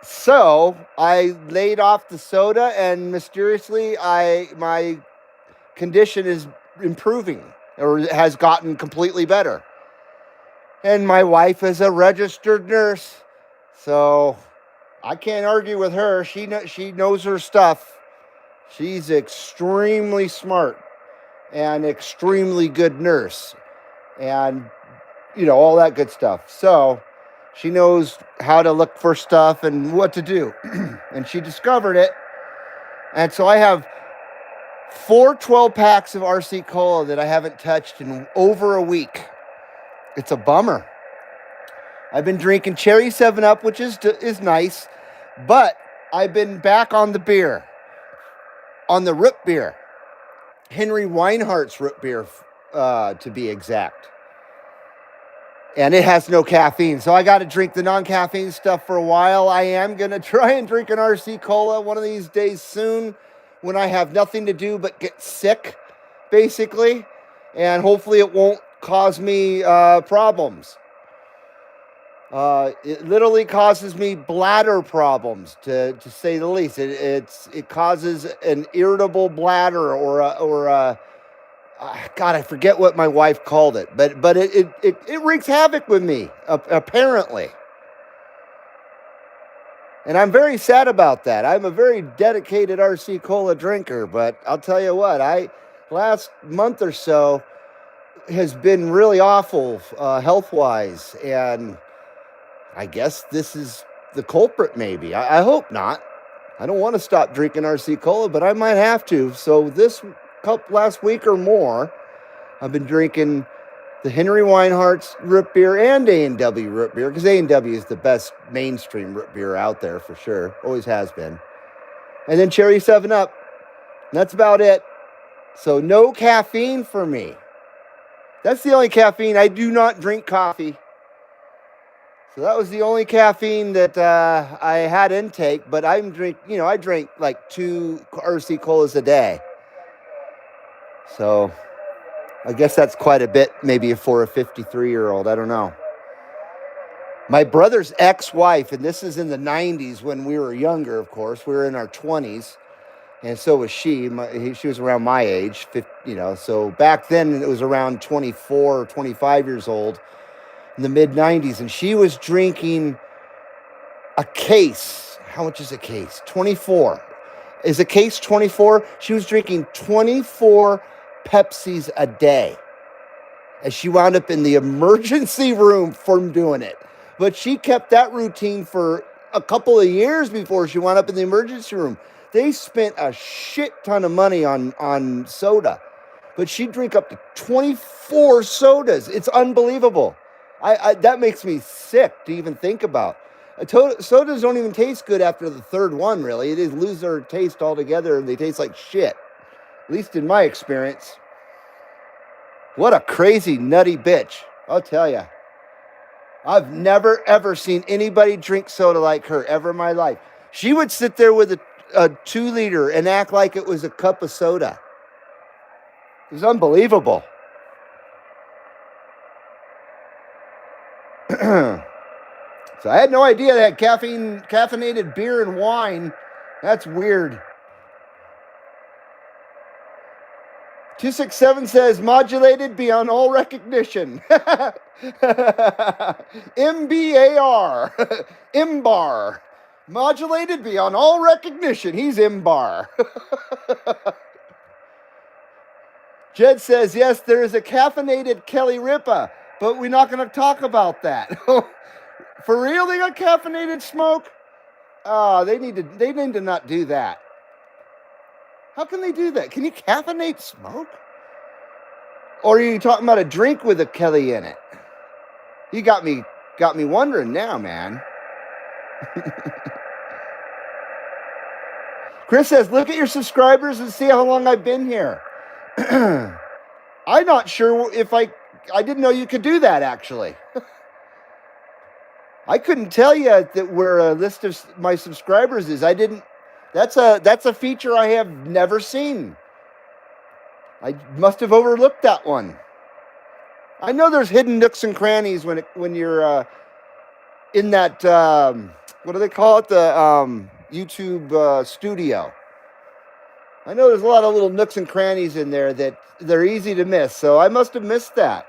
So I laid off the soda, and mysteriously, my condition is improving, or has gotten completely better. And my wife is a registered nurse, so I can't argue with her. She knows her stuff. She's extremely smart and extremely good nurse, and all that good stuff. So she knows how to look for stuff and what to do. And she discovered it. And so I have 4 12-packs of RC Cola that I haven't touched in over a week. It's a bummer. I've been drinking Cherry 7-Up, which is nice, but I've been back on the beer, on the root beer. Henry Weinhardt's root beer, to be exact. And it has no caffeine, so I got to drink the non-caffeine stuff for a while. I am going to try and drink an RC Cola one of these days soon when I have nothing to do but get sick, basically. And hopefully it won't cause me problems. It literally causes me bladder problems, to say the least. It causes an irritable bladder, or a God, I forget what my wife called it, but it wreaks havoc with me, apparently. And I'm very sad about that. I'm a very dedicated RC Cola drinker, but I'll tell you what, last month or so has been really awful health-wise, and I guess this is the culprit, maybe. I hope not. I don't want to stop drinking RC Cola, but I might have to. So last week or more, I've been drinking the Henry Weinhardt's root beer and A&W root beer, because A&W is the best mainstream root beer out there for sure. Always has been. And then Cherry 7-Up. That's about it. So no caffeine for me. That's the only caffeine. I do not drink coffee. So that was the only caffeine that I had intake, but I drank like 2 RC Colas a day. So I guess that's quite a bit, maybe for a 53-year-old. I don't know. My brother's ex-wife, and this is in the 90s when we were younger, of course. We were in our 20s, and so was she. She was around my age, so back then it was around 24 or 25 years old in the mid-90s, and she was drinking a case. How much is a case? 24. Is a case 24? She was drinking 24 Pepsis a day. And she wound up in the emergency room from doing it. But she kept that routine for a couple of years before she wound up in the emergency room. They spent a shit ton of money on soda. But she'd drink up to 24 sodas. It's unbelievable. That makes me sick to even think about. Sodas don't even taste good after the third one, really. They lose their taste altogether, and they taste like shit. At least in my experience. What a crazy, nutty bitch. I'll tell you. I've never, ever seen anybody drink soda like her ever in my life. She would sit there with a 2-liter and act like it was a cup of soda. It was unbelievable. So I had no idea that caffeinated beer and wine. That's weird. 267 says modulated beyond all recognition. MBAR. Imbar. Modulated beyond all recognition. He's Imbar. Jed says, yes, there is a caffeinated Kelly Ripa, but we're not going to talk about that. For real, they got caffeinated smoke? Oh, they need to not do that. How can they do that? Can you caffeinate smoke? Or are you talking about a drink with a Kelly in it? You got me wondering now, man. Of Chris says, look at your subscribers and see how long I've been here. I'm not sure if I didn't know you could do that, actually. I couldn't tell you that where a list of my subscribers is. I didn't. That's a feature I have never seen. I must have overlooked that one. I know there's hidden nooks and crannies when you're in that what do they call it, the YouTube studio. I know there's a lot of little nooks and crannies in there that they're easy to miss. So I must have missed that.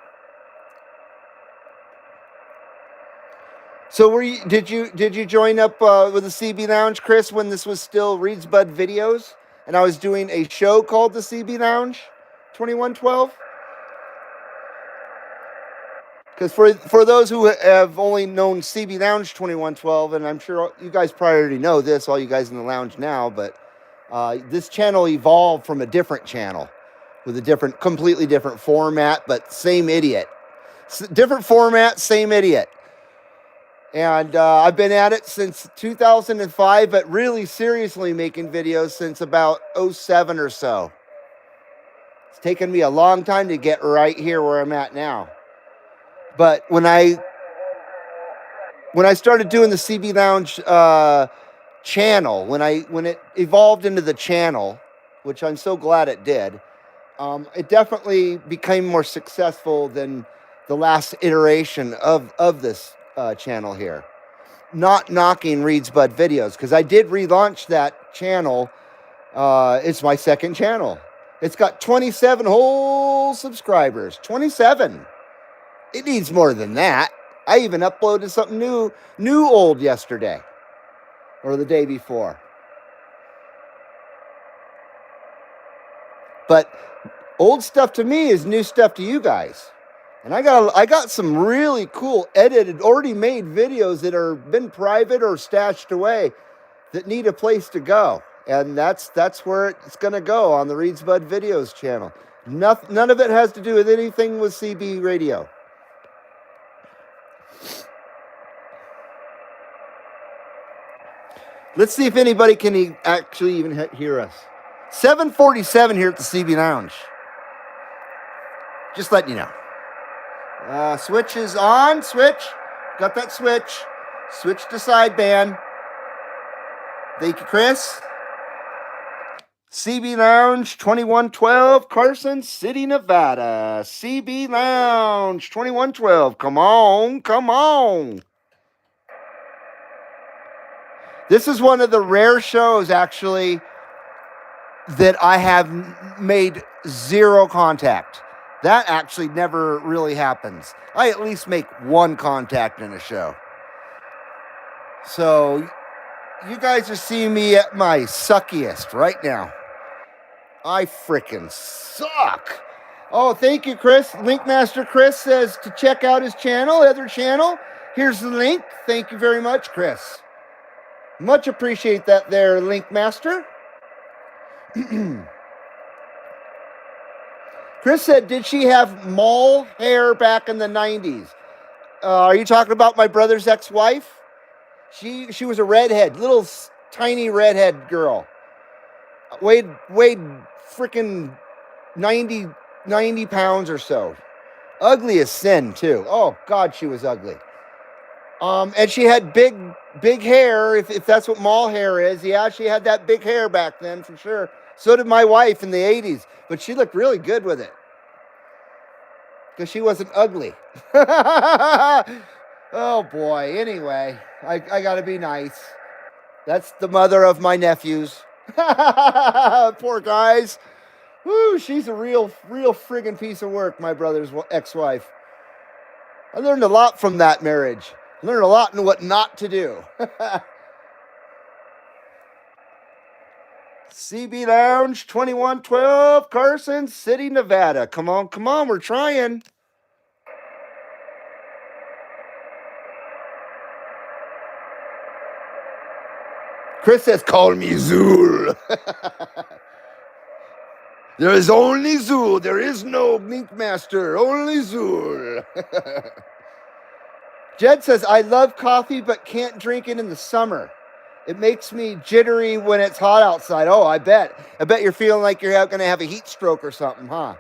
So did you join up with the CB Lounge, Chris, when this was still Reed's Bud Videos, and I was doing a show called the CB Lounge 2112? Because for those who have only known CB Lounge 2112, and I'm sure you guys probably already know this, all you guys in the lounge now, but this channel evolved from a different channel with a completely different format, but same idiot. Different format, same idiot. And I've been at it since 2005, but really seriously making videos since about 07 or so. It's taken me a long time to get right here where I'm at now. But when I started doing the CB Lounge channel, when it evolved into the channel, which I'm so glad it did, it definitely became more successful than the last iteration of this channel here. Not knocking Reed's Bud Videos, because I did relaunch that channel. It's my second channel. It's got 27 whole subscribers. 27. It needs more than that. I even uploaded something new old yesterday or the day before. But old stuff to me is new stuff to you guys. And I got some really cool edited, already made videos that are been private or stashed away that need a place to go. And that's where it's going to go, on the Reed's Bud Videos channel. None of it has to do with anything with CB Radio. Let's see if anybody can actually even hear us. 7:47 here at the CB Lounge. Just letting you know. Switch is on. Switch. Got that switch. Switch to sideband. Thank you, Chris. CB Lounge 2112, Carson City, Nevada. CB Lounge 2112. Come on. Come on. This is one of the rare shows, actually, that I have made zero contact. That actually never really happens. I at least make one contact in a show. So you guys are seeing me at my suckiest right now. I frickin' suck. Oh, thank you, Chris. Linkmaster Chris says to check out his channel, other channel. Here's the link. Thank you very much, Chris. Much appreciate that there, Linkmaster. Chris said, did she have mole hair back in the 90s? Are you talking about my brother's ex-wife? She was a redhead, little tiny redhead girl. Weighed freaking 90 pounds or so. Ugly as sin, too. Oh, God, she was ugly. And she had big hair, if that's what mole hair is. Yeah, she had that big hair back then, for sure. So did my wife in the 80s. But she looked really good with it. Because she wasn't ugly. Oh, boy. Anyway, I got to be nice. That's the mother of my nephews. Poor guys. Woo, she's a real friggin' piece of work, my brother's ex-wife. I learned a lot from that marriage. I learned a lot in what not to do. CB Lounge 2112, Carson City, Nevada. Come on, we're trying. Chris says, call me Zool. There is only Zool. There is no Linkmaster. Only Zool. Jed says, I love coffee but can't drink it in the summer. It makes me jittery when it's hot outside. Oh, I bet you're feeling like you're going to have a heat stroke or something, huh?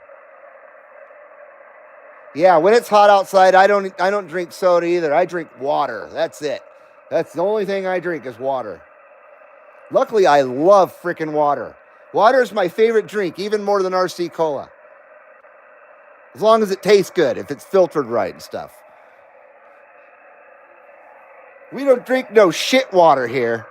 Yeah, when it's hot outside, I don't drink soda either. I drink water. That's it. That's the only thing I drink is water. Luckily, I love freaking water. Water is my favorite drink, even more than RC Cola. As long as it tastes good, if it's filtered right and stuff. We don't drink no shit water here.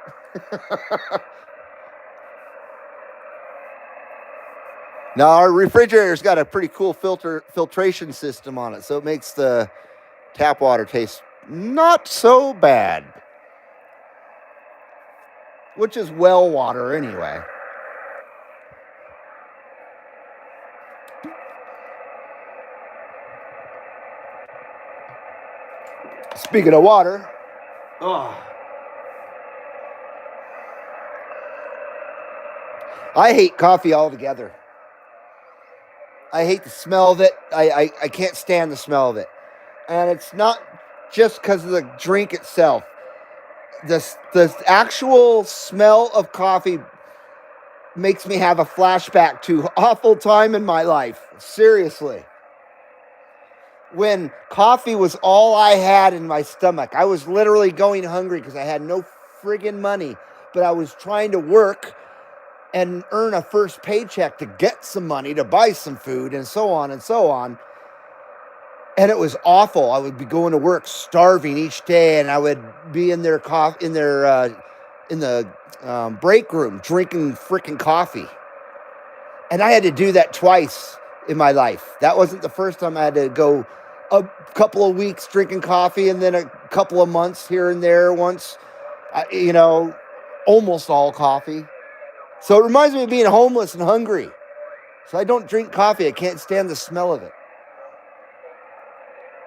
Now, our refrigerator's got a pretty cool filtration system on it, so it makes the tap water taste not so bad. Which is well water anyway. Speaking of water, I hate coffee altogether. I hate the smell of it. I can't stand the smell of it. And it's not just because of the drink itself. The actual smell of coffee makes me have a flashback to awful time in my life. Seriously. When coffee was all I had in my stomach. I was literally going hungry because I had no friggin' money. But I was trying to work and earn a first paycheck to get some money to buy some food and so on and so on. And it was awful. I would be going to work starving each day, and I would be in their in the break room drinking freaking coffee. And I had to do that twice in my life. That wasn't the first time. I had to go a couple of weeks drinking coffee, and then a couple of months here and there once, almost all coffee. So it reminds me of being homeless and hungry. So I don't drink coffee. I can't stand the smell of it.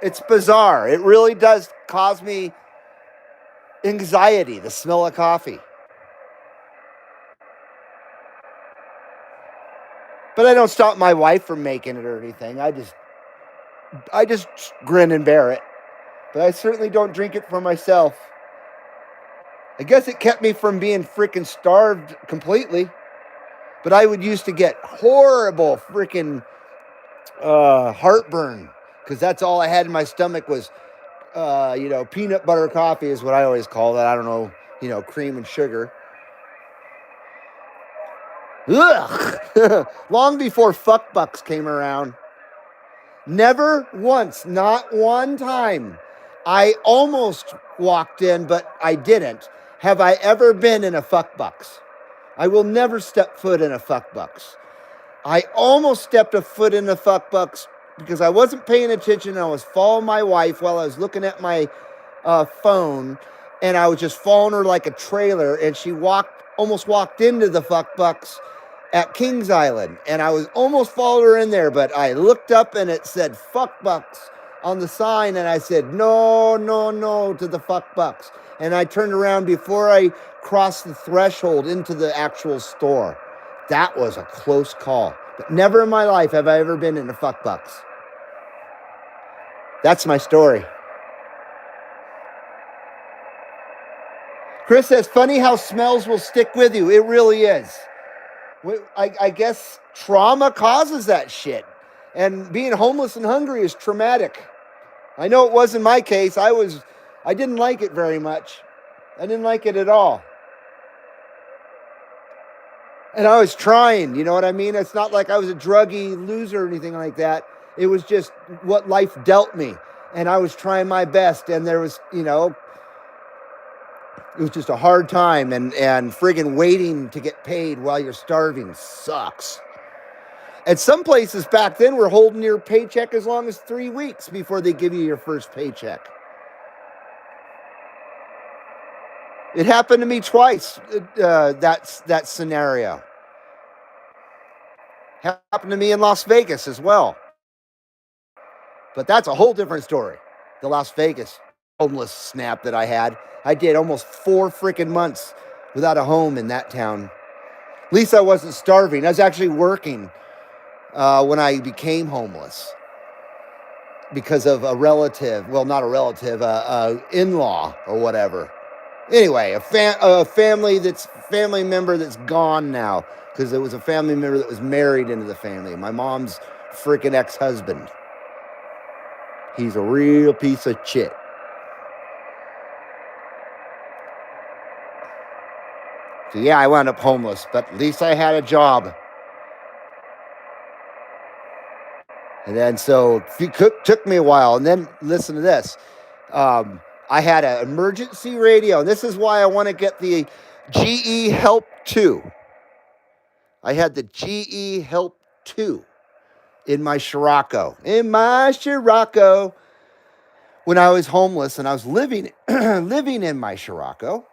It's bizarre. It really does cause me anxiety, the smell of coffee. But I don't stop my wife from making it or anything. I just grin and bear it. But I certainly don't drink it for myself. I guess it kept me from being freaking starved completely. But I would used to get horrible freaking heartburn because that's all I had in my stomach was, peanut butter coffee is what I always call that. I don't know, cream and sugar. Ugh! Long before fuck bucks came around. Never once, not one time. I almost walked in, but I didn't. Have I ever been in a fuck bucks? I will never step foot in a fuck bucks. I almost stepped a foot in the fuck bucks because I wasn't paying attention. I was following my wife while I was looking at my phone, and I was just following her like a trailer, and she almost walked into the fuck bucks at Kings Island, and I was almost followed her in there, but I looked up and it said fuck bucks on the sign, and I said no to the fuck bucks, and I turned around before I crossed the threshold into the actual store. That was a close call. But never in my life have I ever been in a fuck bucks. That's my story. Chris says, funny how smells will stick with you. It really is. I guess trauma causes that shit. And being homeless and hungry is traumatic. I know it was in my case. I didn't like it very much. I didn't like it at all. And I was trying, you know what I mean? It's not like I was a druggy loser or anything like that. It was just what life dealt me. And I was trying my best. And there was, it was just a hard time. And friggin' waiting to get paid while you're starving sucks. And some places back then were holding your paycheck as long as 3 weeks before they give you your first paycheck. It happened to me twice, that scenario. Happened to me in Las Vegas as well. But that's a whole different story. The Las Vegas homeless snap that I had. I did almost 4 freaking months without a home in that town. At least I wasn't starving. I was actually working when I became homeless because of a relative. Well, not a relative, in-law or whatever. Anyway, a family member that's gone now because it was a family member that was married into the family. My mom's freaking ex-husband. He's a real piece of shit. So yeah, I wound up homeless, but at least I had a job. And then so it took me a while. And then listen to this. I had an emergency radio. And this is why I want to get the GE Help 2. I had the GE Help 2 in my Scirocco. When I was homeless and I was living in my Scirocco.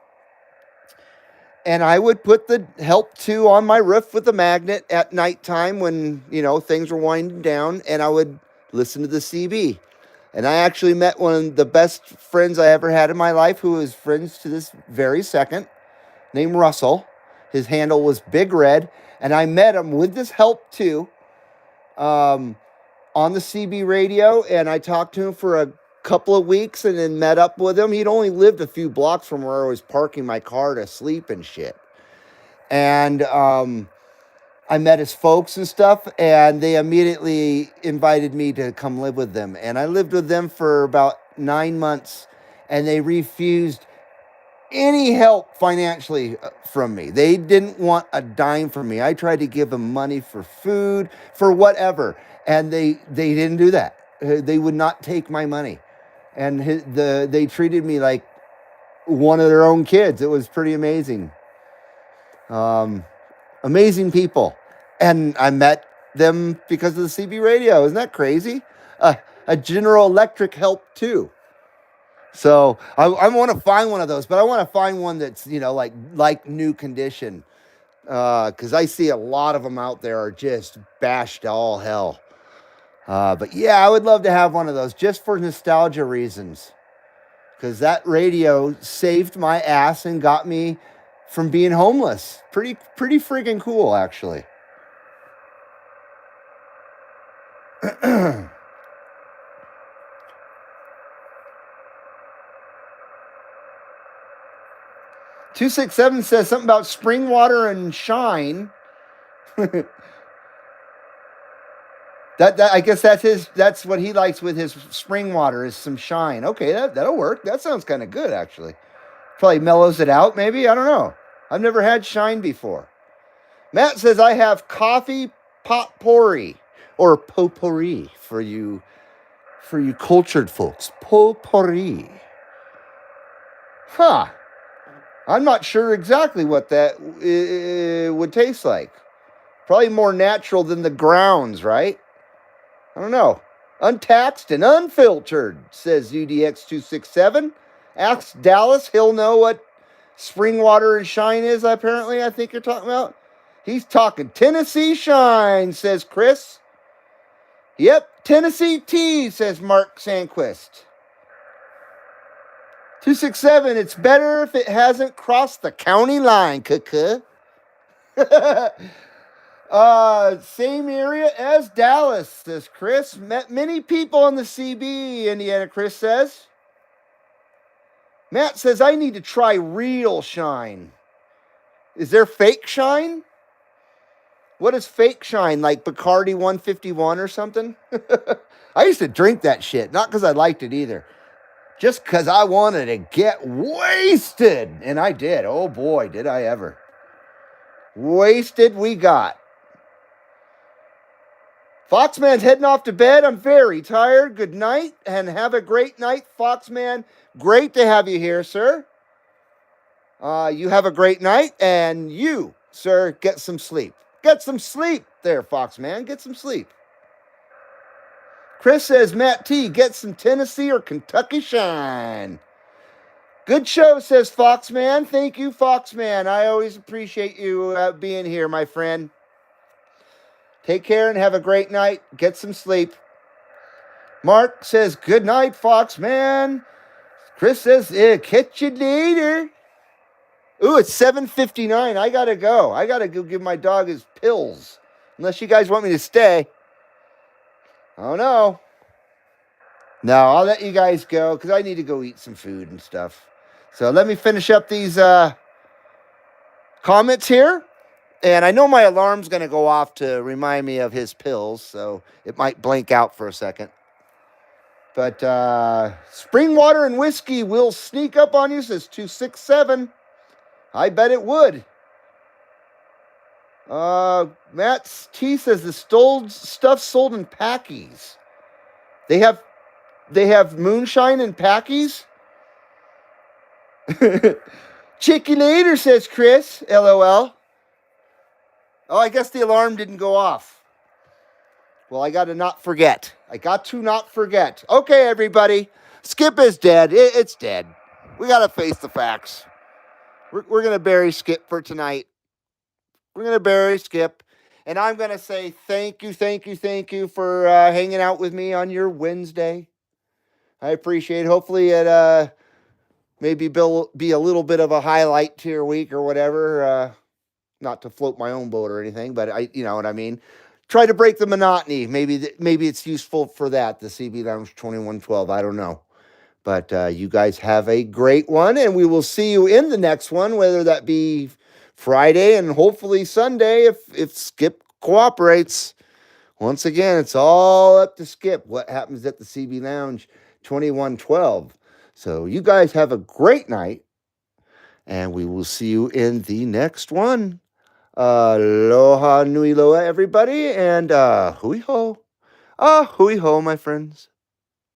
And I would put the Help 2 on my roof with a magnet at nighttime when, things were winding down, and I would listen to the CB. And I actually met one of the best friends I ever had in my life, who is friends to this very second, named Russell. His handle was Big Red, and I met him with this Help 2 on the CB radio, and I talked to him for a couple of weeks and then met up with him. He'd only lived a few blocks from where I was parking my car to sleep and shit. And I met his folks and stuff, and they immediately invited me to come live with them. And I lived with them for about 9 months, and they refused any help financially from me. They didn't want a dime from me. I tried to give them money for food, for whatever, and they didn't do that. They would not take my money. And they treated me like one of their own kids. It was pretty amazing. Amazing people. And I met them because of the CB radio. Isn't that crazy? A General Electric Help 2. So I want to find one of those, but I want to find one that's, like new condition. Because I see a lot of them out there are just bashed to all hell. But yeah, I would love to have one of those just for nostalgia reasons. Because that radio saved my ass and got me from being homeless. Pretty freaking cool, actually. $267 says something about spring water and shine. That I guess that's what he likes with his spring water is some shine. Okay, that'll work. That sounds kind of good, actually. Probably mellows it out, maybe. I don't know. I've never had shine before. Matt says I have coffee potpourri or potpourri for you cultured folks. Potpourri. Huh. I'm not sure exactly what that would taste like. Probably more natural than the grounds, right? I don't know. Untaxed and unfiltered, says UDX267. Ask Dallas. He'll know what spring water and shine is, apparently, I think you're talking about. He's talking Tennessee shine, says Chris. Yep, Tennessee tea, says Mark Sandquist. 267, it's better if it hasn't crossed the county line, cuckoo. Same area as Dallas, says Chris. Met many people on the CB, Indiana, Chris says. Matt says, I need to try real shine. Is there fake shine? What is fake shine? Like Bacardi 151 or something? I used to drink that shit. Not because I liked it either. Just because I wanted to get wasted. And I did. Oh boy, did I ever. Wasted we got. Foxman's heading off to bed. I'm very tired. Good night and have a great night, Foxman. Great to have you here, sir. You have a great night, and you, sir, get some sleep. Get some sleep there, Foxman. Get some sleep. Chris says, Matt T, get some Tennessee or Kentucky shine. Good show, says Foxman. Thank you, Foxman. I always appreciate you being here, my friend. Take care and have a great night. Get some sleep. Mark says, good night, Foxman. Chris says, catch you later. Ooh, it's 7:59. I got to go. I got to go give my dog his pills. Unless you guys want me to stay. Oh, no. No, I'll let you guys go because I need to go eat some food and stuff. So let me finish up these comments here. And I know my alarm's going to go off to remind me of his pills, so it might blank out for a second. But spring water and whiskey will sneak up on you, says 267. I bet it would. Matt T says the stuff sold in packies. They have moonshine in packies. Chicky later, says Chris. LOL. Oh, I guess the alarm didn't go off. Well, I got to not forget. Okay, everybody. Skip is dead. It's dead. We got to face the facts. We're going to bury Skip for tonight. We're going to bury Skip. And I'm going to say thank you for hanging out with me on your Wednesday. I appreciate it. Hopefully it maybe be a little bit of a highlight to your week or whatever. Not to float my own boat or anything, but you know what I mean. Try to break the monotony. Maybe it's useful for that, the CBL2112. I don't know. But you guys have a great one, and we will see you in the next one, whether that be Friday and hopefully Sunday if Skip cooperates. Once again, it's all up to Skip. What happens at the CB Lounge 2112. So you guys have a great night, and we will see you in the next one. Aloha nui loa, everybody, and hui ho. Hui ho, my friends.